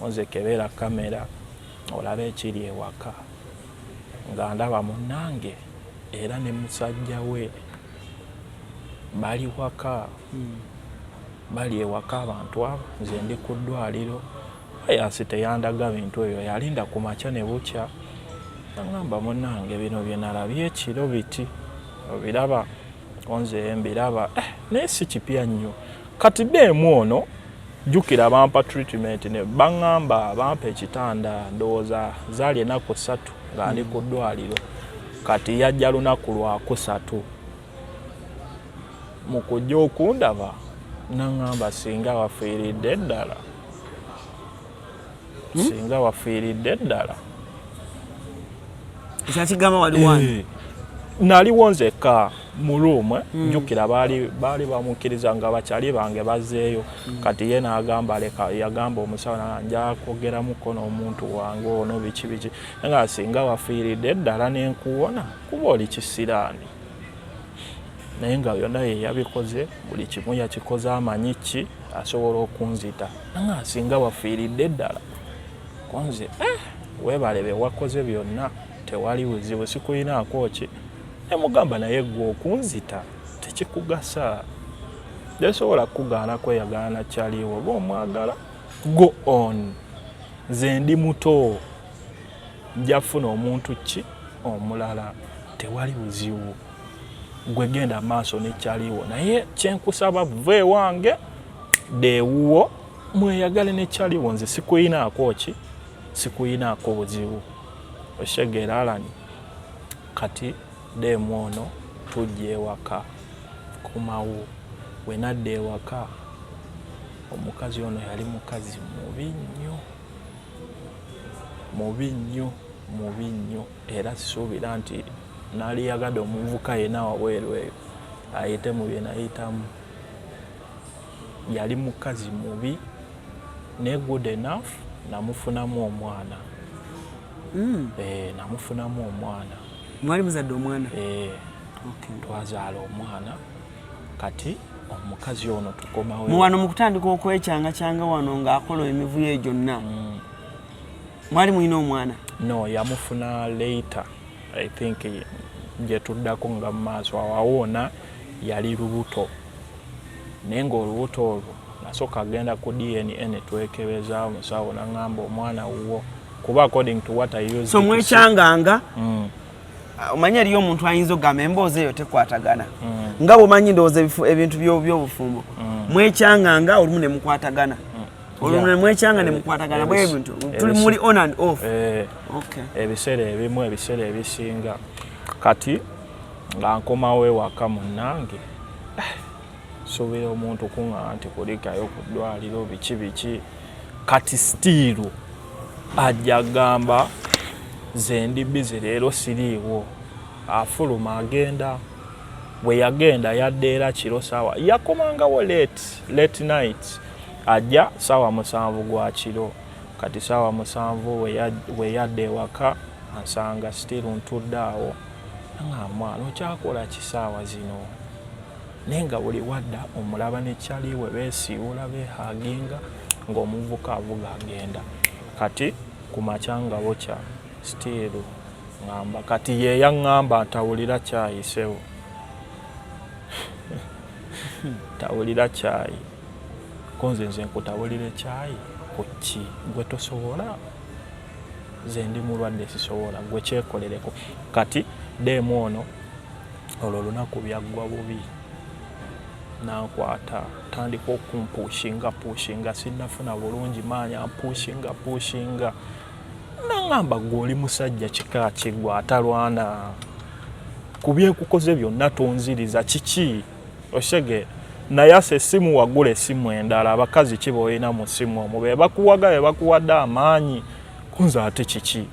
A: nze kebera kamera olabe ekiri ewaka nga ndaba munnange era ne musajja we bali waka bali ewaka abantu abo nze ndi ku ddwaliro payasi teyandaga bintu ebyo yalinda ku makya ne bukya ngamba munnange bino bye nalabye ekiro biti obiraba nze mbiraba naye si kipya nnyo kati beemu ono jjukira bampa treatment ne baŋŋamba bampa ekitanda ndowooza zaali ennaku 3 nga ndi ku ddwaliro kati yajja lunaku lwakusatu mu kujja okundaba naŋŋamba singa wafiiridde ddala singa wafiiridde ddala
C: ekyakigamba wali wani
A: naliwo nzekka mu room njukira baali bamukkiriza nga bakyali bange bazzeeyo kati ye n'agamba leka yagamba omusawo nanja kwogeramuko n'omuntu wange ono biki nga singa wafiiridde ddala n'enkuwona kuba oli kisiraani naye nga byonna ye yabikoze buli kimu yakikoze amanyi ki asobola okunzita nga singa wafiiridde ddala konze weebale be wakoze byonna tewali buzibu sikuyinaako ki nemugamba naye gwe okunzita tekikugasa tesobola kugaana kweyagaana kyaliwo oba omwagala go on nze ndi muto njafuna omuntu ki omulala tewali buzibu gwe genda maaso nekyaliwo naye kyenkusaba vuva ewange deewuwo mweyagale nekyaliwo nze sikuyinaako ki sikuyinaako buzibu oshegeera alani kati deemu ono tujja ewaka kumawo we nadda ewaka omukazi ono yali mukazi mubi nnyo era sisuubira nti naaliyagadde omuvuka yenna wabweru eyo ayite mu bye nayitamu yali mukazi mubi ne good enough namufunamu omwana namufunamu omwana
C: mwali muzadde omwana
A: twazaala omwana kati omukazi ono tukomawo
C: muwano mu kutandika okwekyanga wano ng'akola emivuyo egyo gyonna mwali mulina omwana
A: no yamufuna later I think gye tuddako nga mu maaso awawona yali lubuto naye ng'olubuto olwo nasooka agenda ku DNA netwekebeza omusawo n'aŋŋamba omwana wuwo kuba according to what I used
C: so mwekyanganga omanyi eriyo omuntu ayinza okugamba emboozi eyo tekwatagana nga bwomanyi ndowooza ebintu by'obufumbo mwekyanganga olumu ne mukwatagana olumu ne mwekyanga ne mukwatagana bwe ebintu tuli muli on and off
A: ebiseera ebimu ebiseera ebisinga kati nga nkomawo ewaka munnange sobera omuntu kuŋŋa nti kulikayo ku ddwaliro biki kati stiiru ajja gamba ze ndi bizi leero siriiwo afuluma agenda bwe yagenda yadde era kiro saawa yakomangawo late night ajja saawa 7 gwa kiro kati saawa 7 we yadde ewaka ansanga stiiru ntudde awo ng'amwana okyakola kisaawa zino nenga buli wadda omulaba nekyaliwe beesiiwula behaginga ng'omuvuka avuga agenda kati ku makya nga bokya stiiru ngamba kati ye yaŋŋamba ntawulira kyayisewo tawulira kyayi konze nze nkutawulira ekyayi ku ki gwe tosobola ze ndi mulwadde sisobola gwe kyekolereko kati deemu ono olwo olunaku byaggwa bubi nankwata tandika okumpuushinga sinnafuna bulungi maanyi ampuushinga naŋŋamba gwe oli musajja kika kiggwa atalwana ku byekukoze byonna tonziriza kiki osege naye ase essimu wagula essimu endala abakazi ki boolina mu ssimu omwo be bakuwaga be bakuwadde amaanyi kunze ate kiki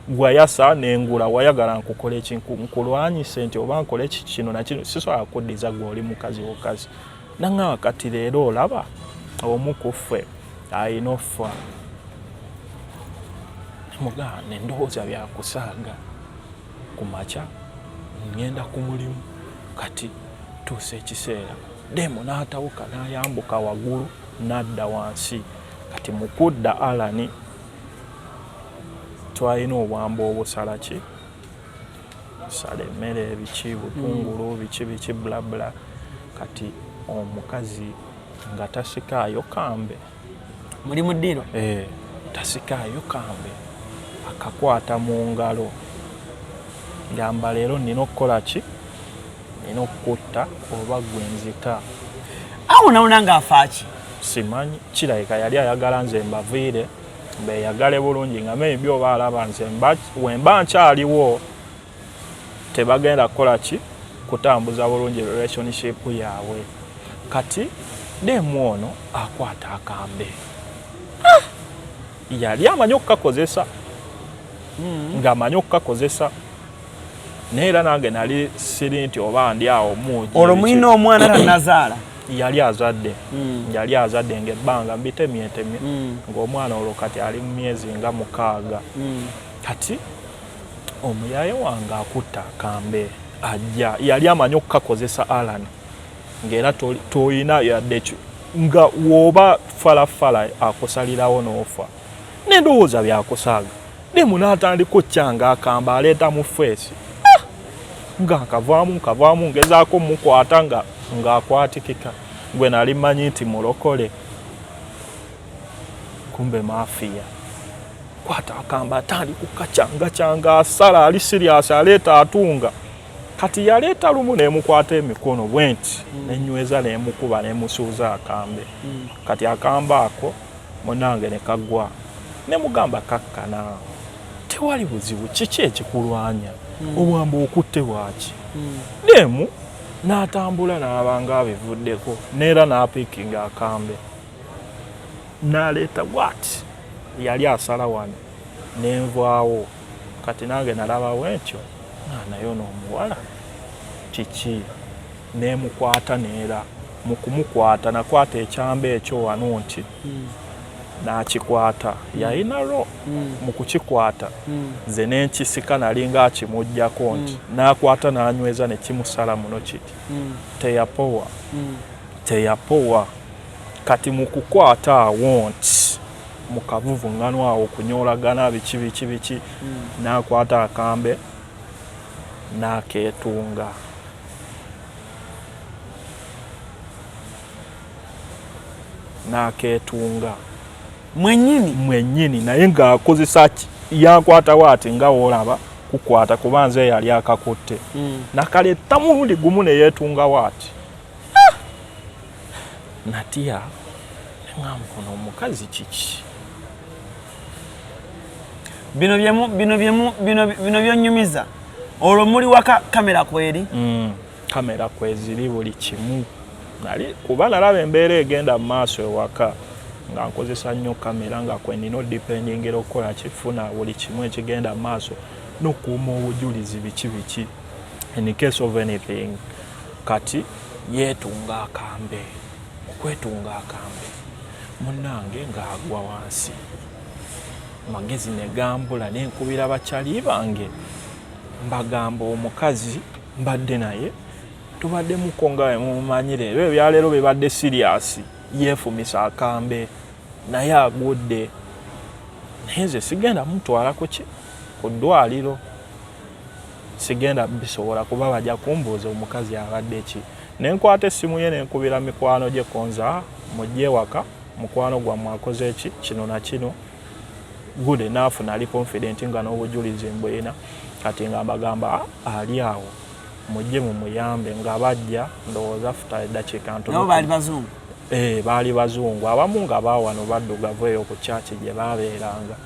A: gwayasa nengula wayagala nkukole nkulwanyise nti oba nkole kino nakino sisobola kuddiza gwe oli mukazi wokazi naŋŋamba kati leero olaba omu ku ffe ayina offa mugamba nendowooza byakusaaga ku makya ngenda ku mulimu kati tuuse ekiseera demo n'atawuka n'ayambuka waggulu n'adda wansi kati mukudda alani twalina obwamba obusala ki sala emmere ebiki butungulu biki blabla kati omukazi nga tasikaayo kambe
C: muri mu ddiro
A: tasikaayo kambe akakwata mu ngalo ngamba leero nina okukola ki nina okutta oba gwenzika
C: awo nawona ng'afaaki
A: simanyi kirabika yali ayagala nze mbaviire mbeyagale bulungi nga maybe oba alaba nze wemba nkyaliwo tebagenda kukola ki kutambuza bulungi relationship yaabwe kati demu ono akwata akambe yali amanyi okukakozesa ng'amanyi okukakozesa naye era nange nali siri nti oba ndi awo muugi
C: olwo mulina omwana tannazaala
A: yali azadde ng'ebbanga mbitemye ng'omwana olwo kati ali mu myezi nga 6 kati omuyaye wange akutta akambe ajja yali amanyi okukakozesa Alan ng'era toyina yadde nga woba falafala akusalirawo n'ofa n'endowooza byakusaaga demu n'atandika okyanga akamba aleeta mu feesi nga nkavaamu ngezaako mukwata ng'akwatikika gwe nali mmanyi nti mulokole kumbe mafiya kwata akamba atandika kukacyanga asala ali sirias aleeta atunga kati yaleeta lumu n'emukwata emikono bwenti n'enyweza n'emukuba n'emusuuza akambe kati akamba ako munange ne kaggwa n'emugamba kakkana tewali buzibu kiki ekikulwanya obwamba okutte bwaki demu n'atambula n'abanga abivuddeko n'era n'apikinga akambe n'aleeta bwati yali asala wano n'envaawo kati nange nalabawo entyo nayo n'omuwala kiki n'emukwata n'era mu kumukwata nakwata ekyamba ekyo wano nti n'akikwata yalina ro mu kukikwata ze n'enkisika nalinga akimuggyako nti n'akwata n'anyweza ne kimusala muno kiti teyapowa kati mu kukwata awo nti mu kavuvuŋŋano awo kunyoolagana biki n'akwata akambe n'akeetunga mwennyini naye ng'akozesa yankwatawo ati nga woolaba kukwata kuba nze yali akakutte nakaletta mulundi gumu ne yeetungawo ati natya neŋŋamba ono omukazi kiki
C: bino byonnyumiza olwo muli waka kamera kweri
A: kamera kweziri buli kimu nali kuba nalaba embeera egenda mu maaso ewaka nga nkozesa nnyo kamera nga kwe nina odipendingira okukola kifuna buli kimu ekigenda mu maaso n'okuuma obujulizi biki in case of anything. Kati yeetunga akambe, okwetunga akambe munnange ng'agwa wansi, magezi ne gambula ne nkubira bakyali bange mbagamba omukazi mbadde naye tubadde mukonga we mumanyire ebyo ebyaleero bibadde serious, yeefumisa akambe naye agudde. Naye nze sigenda mutwala ku ddwaliro, sigenda bisobola kuba bajja kumbuuza omukazi abadde ki. Ne nkwata essimu ye ne nkubira mikwano gye konza mujje waka, mukwano gwammwe akoze eki kino na kino. Good enough, nali confident nga n'obujulizi mbwina. Kati nga mbagamba ali awo mujje mumuyambe, nga bajja ndowooza afuta eddakiika ntono.
C: Nabo baali bazungu?
A: Baali bazungu, abamu nga baawano baddugavu eyo ku kyaki gye baabeeranga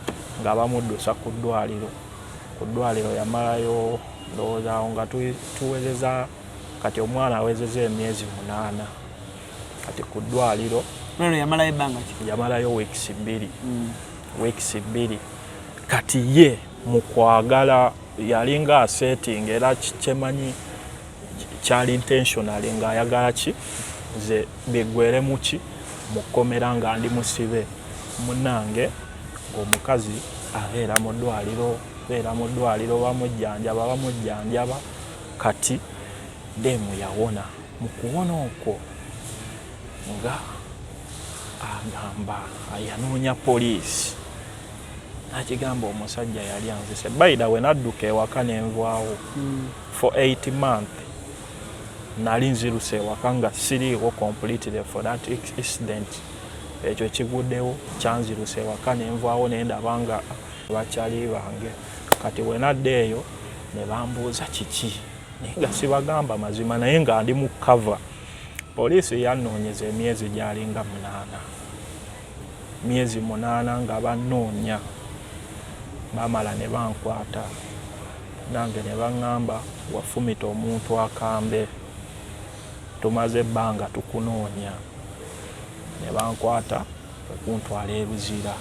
A: nga bamuddusa ku ddwaliro yamalayo ndowooza awo nga tuwezeza, kati omwana awezeza emyezi 8 kati ku ddwaliro.
C: Yamalayo ebbanga ki?
A: Yamalayo weeks 2. Kati ye mu kwagala yalinga asetting era kyemanyi kyali intentionally ng'ayagala ki nze bigwere muki mukomera nga ndi musibe munnange ng'omukazi abeera mu ddwaliro bamujjanjaba. Kati demu yawona, mu kuwona okwo nga agamba yanoonya poliisi, nakigamba omusajja yali anzise. By the way, nadduka ewaka nenvaawo for 8 months. Nali nziruse ewaka nga siriiwo completely for that incident. Ekyo kiguddewo kyanziruse ewaka nenvaawo nendaba nga bakyali bange. Kati bwe nadda eyo ne bambuuza kiki, naye nga sibagamba mazima naye nga ndi mu cover. Poliisi yanoonyeza emyezi gyalinga 8. Myezi 8 nga banoonya, bamala ne bankwata nange ne baŋŋamba wafumita omuntu akambe, tumaze ebbanga tukunoonya. Ne bankwata okuntwala e Luzira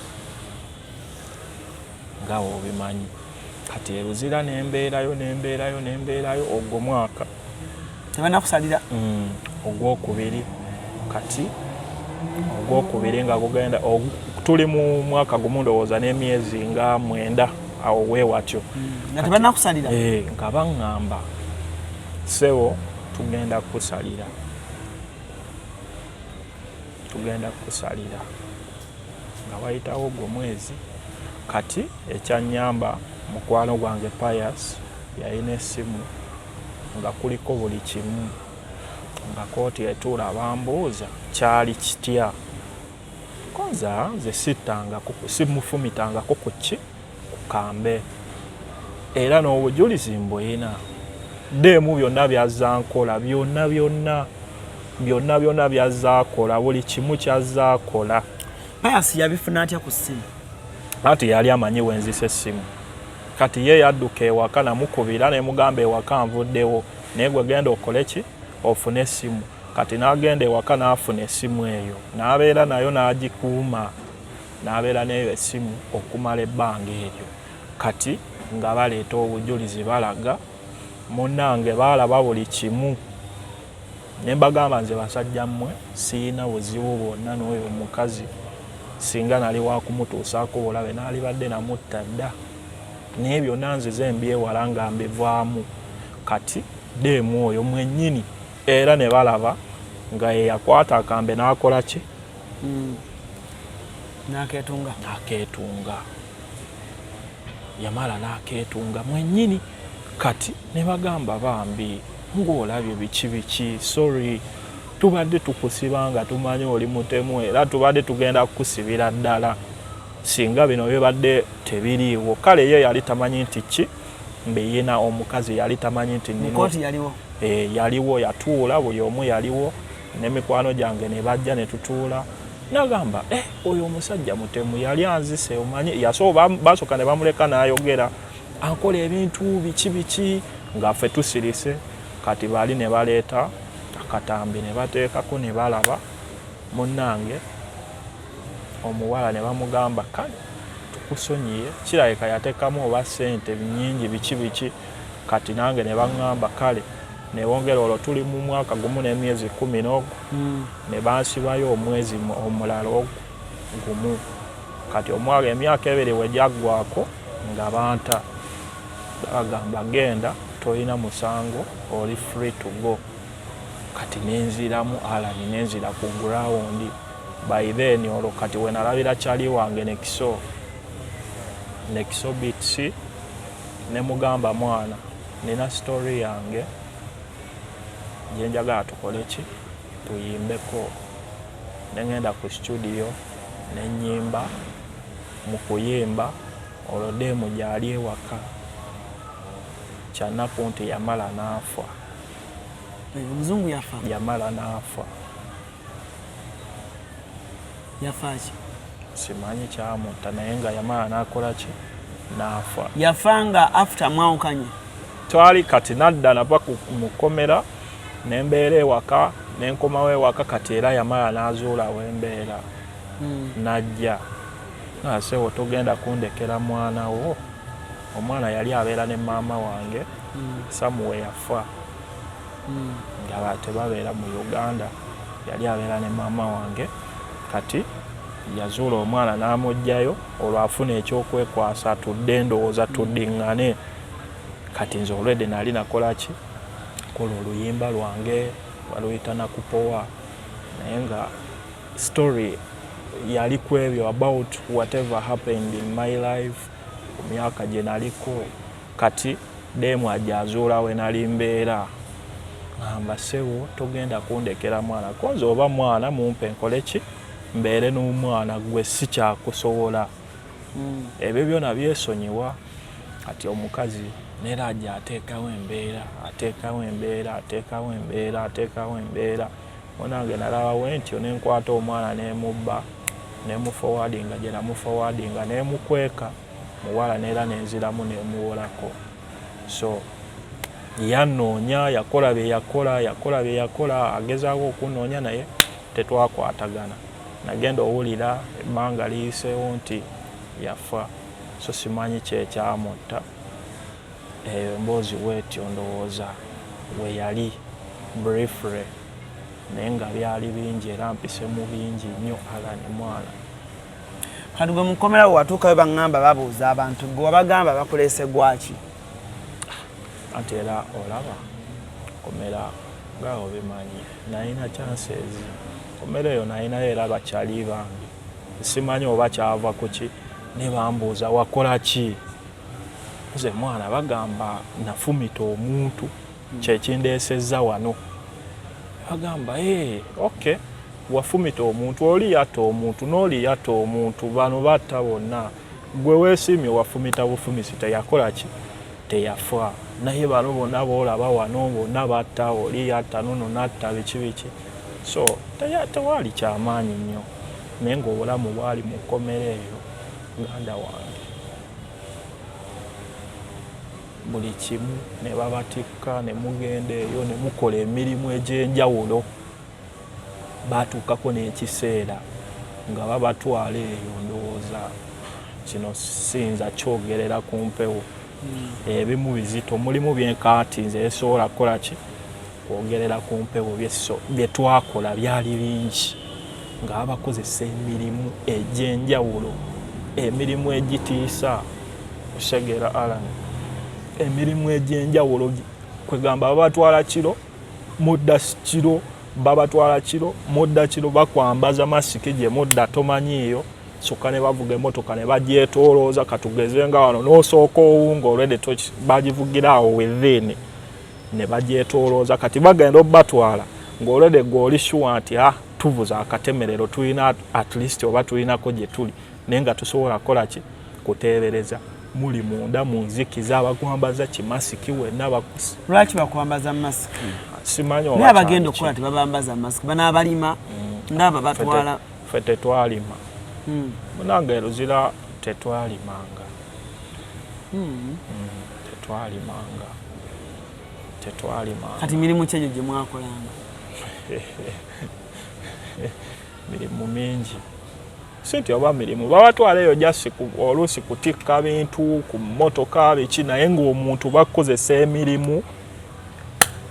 A: nga obimanyi. Kati e Luzira nembeerayo ogwo mwaka
C: tebanakusalira
A: ogwokubiri. Kati ogwokubiri nga gugenda tuli mu mwaka gumu ndowooza n'emyezi nga 9 awo weewatyo.
C: nga tebanakusalira?
A: Nga baŋŋamba sebo tugenda kukusalira nga wayitawo gwo mwezi. Kati ekyanyamba mukwano gwange Pius yalina essimu nga kuliko buli kimu, nga kooti etuula bambuuza kyali kitya. Konza nze simufumitangako ku kambe era n'obujulizi mbwina. Demu byonna byazza nkola, byonna byazza akola, buli kimu kyazza akola.
C: Pius yabifuna atya ku ssimu?
A: Ati yali amanyi wenzisa essimu. Kati ye yadduka ewaka namukubira ne mugamba ewaka nvuddewo, naye gwe genda okole ki ofune essimu. Kati n'agenda ewaka n'afuna essimu eyo, n'abeera nayo n'agikuuma, n'abeera n'eyo essimu okumala ebbanga eryo. Kati nga baleeta obujulizi balaga, munnange baalaba buli kimu. Ne mbagamba nze basajja mmwe siyina buzibu bwonna n'oyo omukazi, singa nali wakumutuusaako bulabe n'alibadde namutta dda. Naye byonna nzize mbyewala nga mbivaamu. Kati demu oyo mwennyini era ne balaba nga ye yakwata akambe n'akola ki? N'akeetunga. Yamala n'akeetunga mwennyini. Kati ne bagamba bambi ng'olabye biki, sorry tubadde tukusiba nga tumanyi oli mutemu era tubadde tugenda kukusibira ddala singa bino bibadde tebiriiwo. Kale ye yali tamanyi nti ki mbeyina omukazi, yali tamanyi nti
C: Mukooti yaliwo?
A: Yaliwo, yatuula, buli omu yaliwo, ne mikwano gyange ne bajja ne tutuula. Nagamba oyo omusajja mutemu yali anzise, omanyi basooka ne bamuleka n'ayogera akola ebintu biki nga ffe tusirise. Kati baali ne baleeta akatambi ne bateekako ne balaba munnange omuwala ne bamugamba kale tukusonyiye kirabika yateekamu oba ssente nnyingi biki kati nange ne baŋŋamba kale ne bongera olwo tuli mu mwaka gumu n'emyezi 10 ne bansibayo omwezi omulala gumu kati omwaka emyaka 2 we gyaggwako nga banta bagamba genda tolina musango oli free to go kati nenziramu alani nenzira ku ground by then olwo kati we nalabira kyali wange nekiso beats ne mugamba mwana nina story yange gyenjagala tukole ki tuyimbeko nengenda ku studio nenyimba mu kuyimba olwo demo gyali ewaka kyanaku nti yamala n'afa
C: omuzungu yafa
A: yamala n'afa
C: yafaki
A: simanyi kyamutta naye nga yamala n'akola ki n'afa
C: yafanga after mwawukanye
A: twali kati nadda nava mukomera nembeera ewaka nenkomawo ewaka kati era yamala n'azuulawo embeera najja asewo togenda kundekera mwana wo omwana yali abeera ne maama wange samuwe yafa nga tebabeera mu Uganda yali abeera ne maama wange kati yazuula omwana n'amugjayo olwo afuna ekyokwekwasa tudde ndowooza tuddiŋŋane kati nze olwedde nali nakola ki kola oluyimba lwange baluyita nakupowa naye nga story yali ku ebyo about whatever happened in my life ku myaka gye naliko kati demu ajazuula we nali mbeera ngamba sewo togenda kundekera mwana konze oba mwana mumpe nkole ki mbeere n'omwana gwe si kyakusobola ebyo byonna byesonyiwa kati omukazi neera ajja ateekawo embeera onange nalabawo ntyo nenkwata omwana nemubba nemuforwardinga gye namuforwardinga nemukweka muwala neera nenziramu nemuwolako so yanoonya yakola bye yakola agezaako okunoonya naye tetwakwatagana nagenda owulira ebbanga liyiseewo nti yafa so simanyi kyekyamutta emboozi bwetyo ndowooza we yali briefly naye nga byali bingi era mpise mu bingi nnyo alani mwana
C: kati gwe mukomerawo watuukayo baŋŋamba babuuza abantu gwe wabagamba bakuleese gwaki
A: anti era olaba komera ngaawo bimanyi nalina chances komera eyo nalinayo era bakyali bange simanyi oba kyava ku ki ne bambuuza wakola ki nze mwana bagamba nafumita omuntu kyekindeesezza wano bagamba okay wafumita omuntu oli yatta omuntu n'oli yatta omuntu bano batta bonna gwe weesiimye wafumita bufumisi teyakola ki teyafa naye bano bonna boolaba wano bonna batta oli yatta nono natta biki so tewaali kyamaanyi nnyo naye ng'obulamu bwali mu kkomera eyo muganda wange buli kimu ne babatikka ne mugenda eyo ne mukola emirimu egy'enjawulo baatuukako n'ekiseera nga babatwala eyo ndowooza kino siyinza kyogerera ku mpewo ebimu bizito mulimu byenkaati nze esobola kukola ki kwogerera ku mpewo bye twakola byali bingi nga babakozesa emirimu egy'enjawulo emirimu egitiisa osegera alani emirimu egy'enjawulo kwegamba babatwala kiro mudda kiro babatwala kiro mudda kiro bakwambaza masiki gye mudda tomanyiiyo sokka ne bavuga emmotoka ne bagyetoolooza katugeze nga wano n'osooka owunga olwedde bagivugira awo within ne bagyetoolooza kati bagenda obatwala ng'olwedde gw'oli sure nti tuvuza akatemerero tulina at least oba tulinako gye tuli naye nga tusobola kukola ki kuteebereza muli munda mu nzikiza abakwambaza kimasiki wenna bakusi
C: lwaki bakwambaza masiki
A: simanyi
C: naye abagenda okukola tebabambaza masiki bano abalima ndaba batwala
A: ffe tetwalima munange eruzira tetwalimanga tetwalimanga
C: kati mirimu kyegyo gye mwakolanga
A: mirimu mingi sente oba mirimu babatwala eyo jasi oluusi kutikka bintu ku mmotoka biki naye ng'omuntu bakozesa emirimu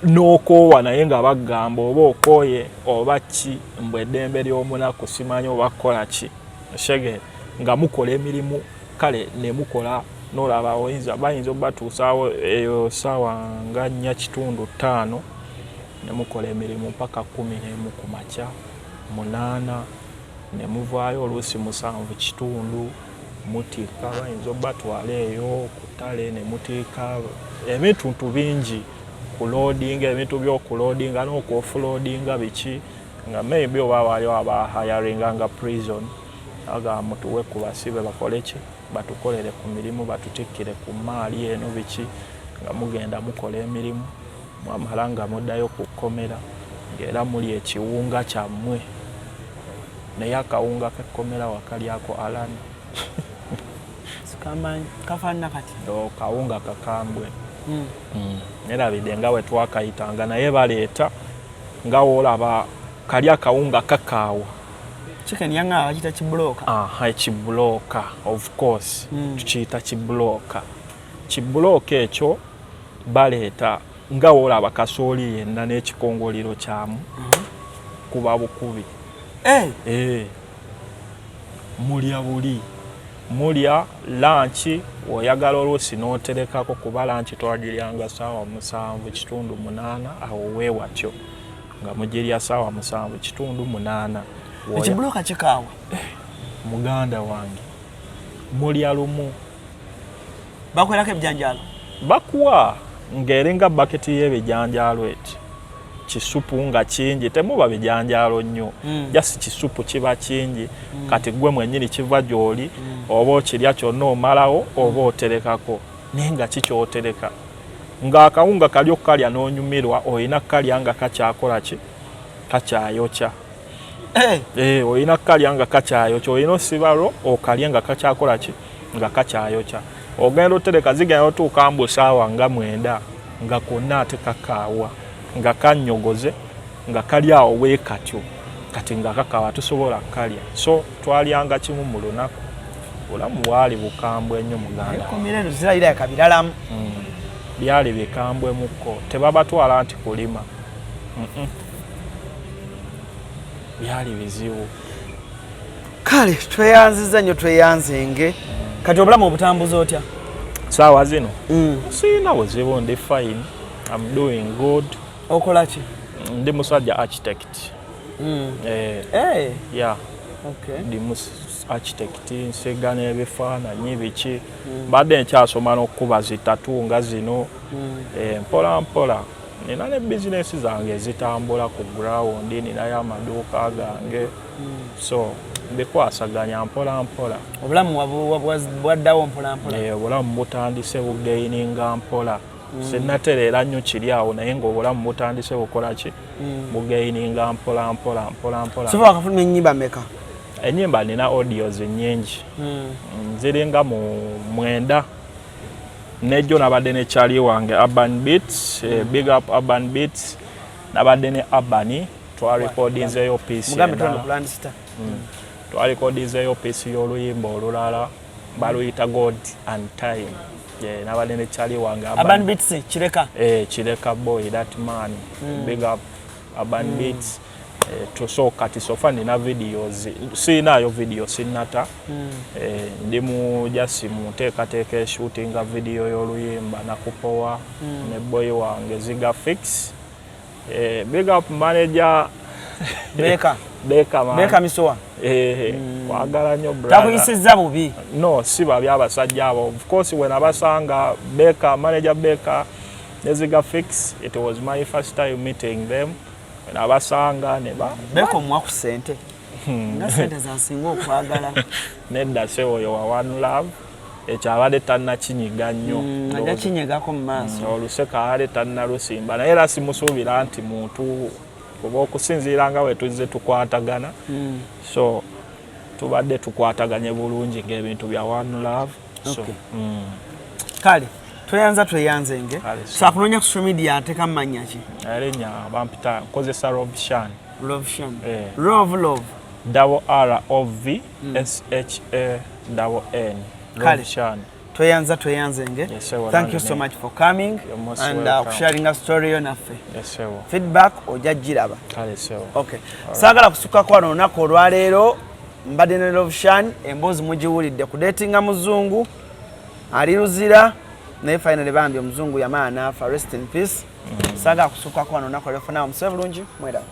A: n'okoowa naye nga bagamba oba okooye oba ki mbwe eddembe ly'omunaku simanyi oba kukola ki shege nga mukola emirimu kale ne mukola n'olaba bayinza obatuusaawo eyo ssaawa nga 4:5 ne mukola emirimu mpaka 11 ku makya 8 ne muvaayo oluusi 7:30 mutikka bayinza obatwala eyo ku ttale ne mutikka ebintu bingi kuloadinga ebintu by'okuloadinga n'okwofuloadinga biki nga maybe oba waliwo abahayaringa nga prison aga mutuwe ku basibe bakole ki batukolere ku mirimu batutikkire ku maali eno biki nga mugenda mukola emirimu mwamala nga muddayo ku kkomera ng'era muli ekiwunga kyammwe naye akawunga k'ekkomera wakalyako alani
C: kafaanana kati
A: kawunga kakambwe nerabidde nga we twakayitanga naye baleeta nga woolaba kali akawunga kakaawa
C: chicken yanga bakita kibulooka
A: ekibulooka of course tukiyita kibulooka kibulooka ekyo baleeta nga woolaba kasooli yenna n'ekikongoliro kyamu kuba bukubi mulya buli mulya lanchi oyagala oluusi n'oterekako kuba lanchi twagiryanga ssaawa 7:8 awo weewatyo nga mugirya ssaawa 7:8
C: ekibulooka kikaawa
A: muganda wange mulya lumu
C: bakwerako ebijanjaalo
A: bakuwa ng'eringa baketi y'ebijanjaalo eti kisupu nga kingi temuba bijanjaalo nnyo jasi kisupu kiba kingi kati gwe mwennyini kiva gy'oli oba okirya kyonna omalawo oba oterekako naye nga kikyotereka ng'akawunga kali okukalya n'onyumirwa olina kukalya nga kakyakola ki kakyayokya olina kukalya nga kakyayokya olina osibalo okalye nga kakyakola ki nga kakyayokya ogenda otereka zigenda otuuka mbu ssaawa nga 9 nga konna ate kakaawa nga kanyogoze nga kali awo weekatyo kati nga kakaawa tusobola kukalya so twalyanga kimu mu lunaku bulamu bwali bukambwe nnyo muganda byali bikambwemukko tebabatwala nti kulima byali bizibu
C: kale tweyanziza nnyo tweyanzenge kati obulamu obutambuza otya
A: saawa zino siina buzibu ndi fine I'm doing good
C: okola ki
A: ndi musajja architect yeah ndi architect nsiga n'ebifaananyi biki mbadde nkyasoma n'okkuba zitatu nga zino mpola mpola nina ne bizinesi zange ezitambula ku ground ninayo amaduuka gange so bikwasaganya mpola mpola
C: obulamu bwaddawo mpola mpola
A: obulamu butandise bugaininga mpola sinnatereera nnyo kiri awo naye ng'obulamu butandise bukola ki bugaininga mpola mpola mpola mpola
C: sofa wakafuluma ennyimba mmeka
A: ennyimba nina audios nnyingi ziringa mu 9 nejjo nabadde ne kyali wange Urban Beats big up Urban Beats nabadde ne Urban twarecordinzeeyo piece twarecordinzeeyo piece y'oluyimba olulala baluyita God and Time nabadde ne kyali wange
C: Urban Beats
A: kireka boy that man big up Urban Beats kati sofa nina videos siinayo video sinnata ndi mu jasi mu nteekateeka eshootinga video y'oluyimba nakupowa ne boy wange Ziga Fix big up manager
C: Beka Misowa
A: kwagala nnyo brother
C: takuyisizza bubi
A: no si babi abasajja abo of course when abasanga manager Beka ne Ziga Fix it was my first time meeting them abasanga ne
C: Beko mwaku sente nga sente zansinga okwagala
A: nedda se oyo wa One Love ekyabadde tannakinyiga nnyo
C: ajja kinyigako mu maaso
A: oluseka abadde tannalusimba naye era simusuubira nti muntu oba okusinziira nga we tuzze tukwatagana so tubadde tukwataganye bulungi ng'ebintu bya One Love so
C: kale tweyanzenge so akunoonya ku social media ateka mmanya ki
A: erinnya bampita nkozesa Rovshan
C: Love
A: ROVSHAN Rovshan
C: tweyanzenge thank you so much for coming and sharing a story yonaffe feedback ojagiraba okay saagala kusukako wano olunaku olwaleero mbadde ne Rovshan emboozi mugiwulidde ku datinga muzungu ali luzira naye finally bambi omuzungu yamaana afa rest in peace saagala kusukako wano olunaku olwaleero nawe musebe bulungi mwera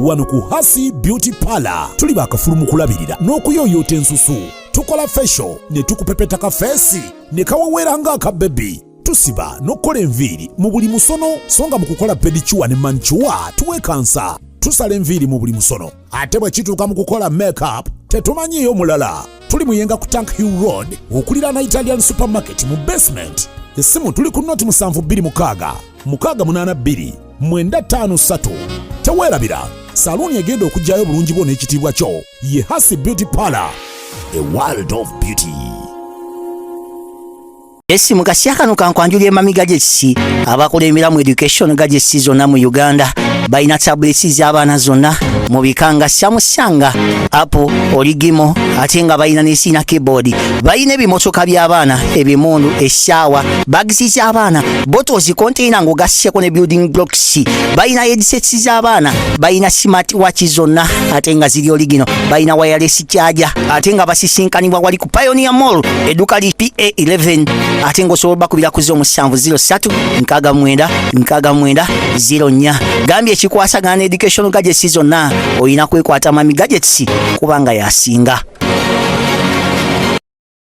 B: wano ku Hasi Beauty Parlor tuli bakafulu mu kulabirira n'okuyooyoota ensusu tukola facial ne tukupepeta ka feesi ne kawawera ng'aka bebi tusiba n'okukola enviiri mu buli musono songa mu kukola pedicure ne manicure tuwekansa tusala enviiri mu buli musono ate bwe kituuka mu kukola makeup tetumanyiiyo mulala tuli muyenga ku Tank Hill Road okulira na Italian Supermarket mu basement essimu tuli ku noti 72 682 953 teweerabira saluuni egenda okujjayo bulungi bwo n'ekitiibwa kyo ye Hasi Beauty Parlor, a world of beauty.
D: Esi mukasya kano kankwanjulya emamiga gy'ekisi abakola emiramu education gadgets zonna mu Uganda balina tablets z'abaana zonna mu bikanga Samsung, Apple, Origimo ate nga balina n'esiina keyboard, balina ebimotoka by'abaana, ebimundu, eshaawa, bags z'abaana, bottles, container ng'ogasseko ne building blocks, balina headsets z'abaana, balina smart watch zonna ate nga ziri Origino, balina wireless charger ate nga basisinkanibwa wali ku Pioneer Mall edduka li PA11 ate ng'osobola bakubira ku 0703-69-69-04 gambye ekikwasagana education gadgets zonna olina kwekwata mami gadgets kubanga yasinga.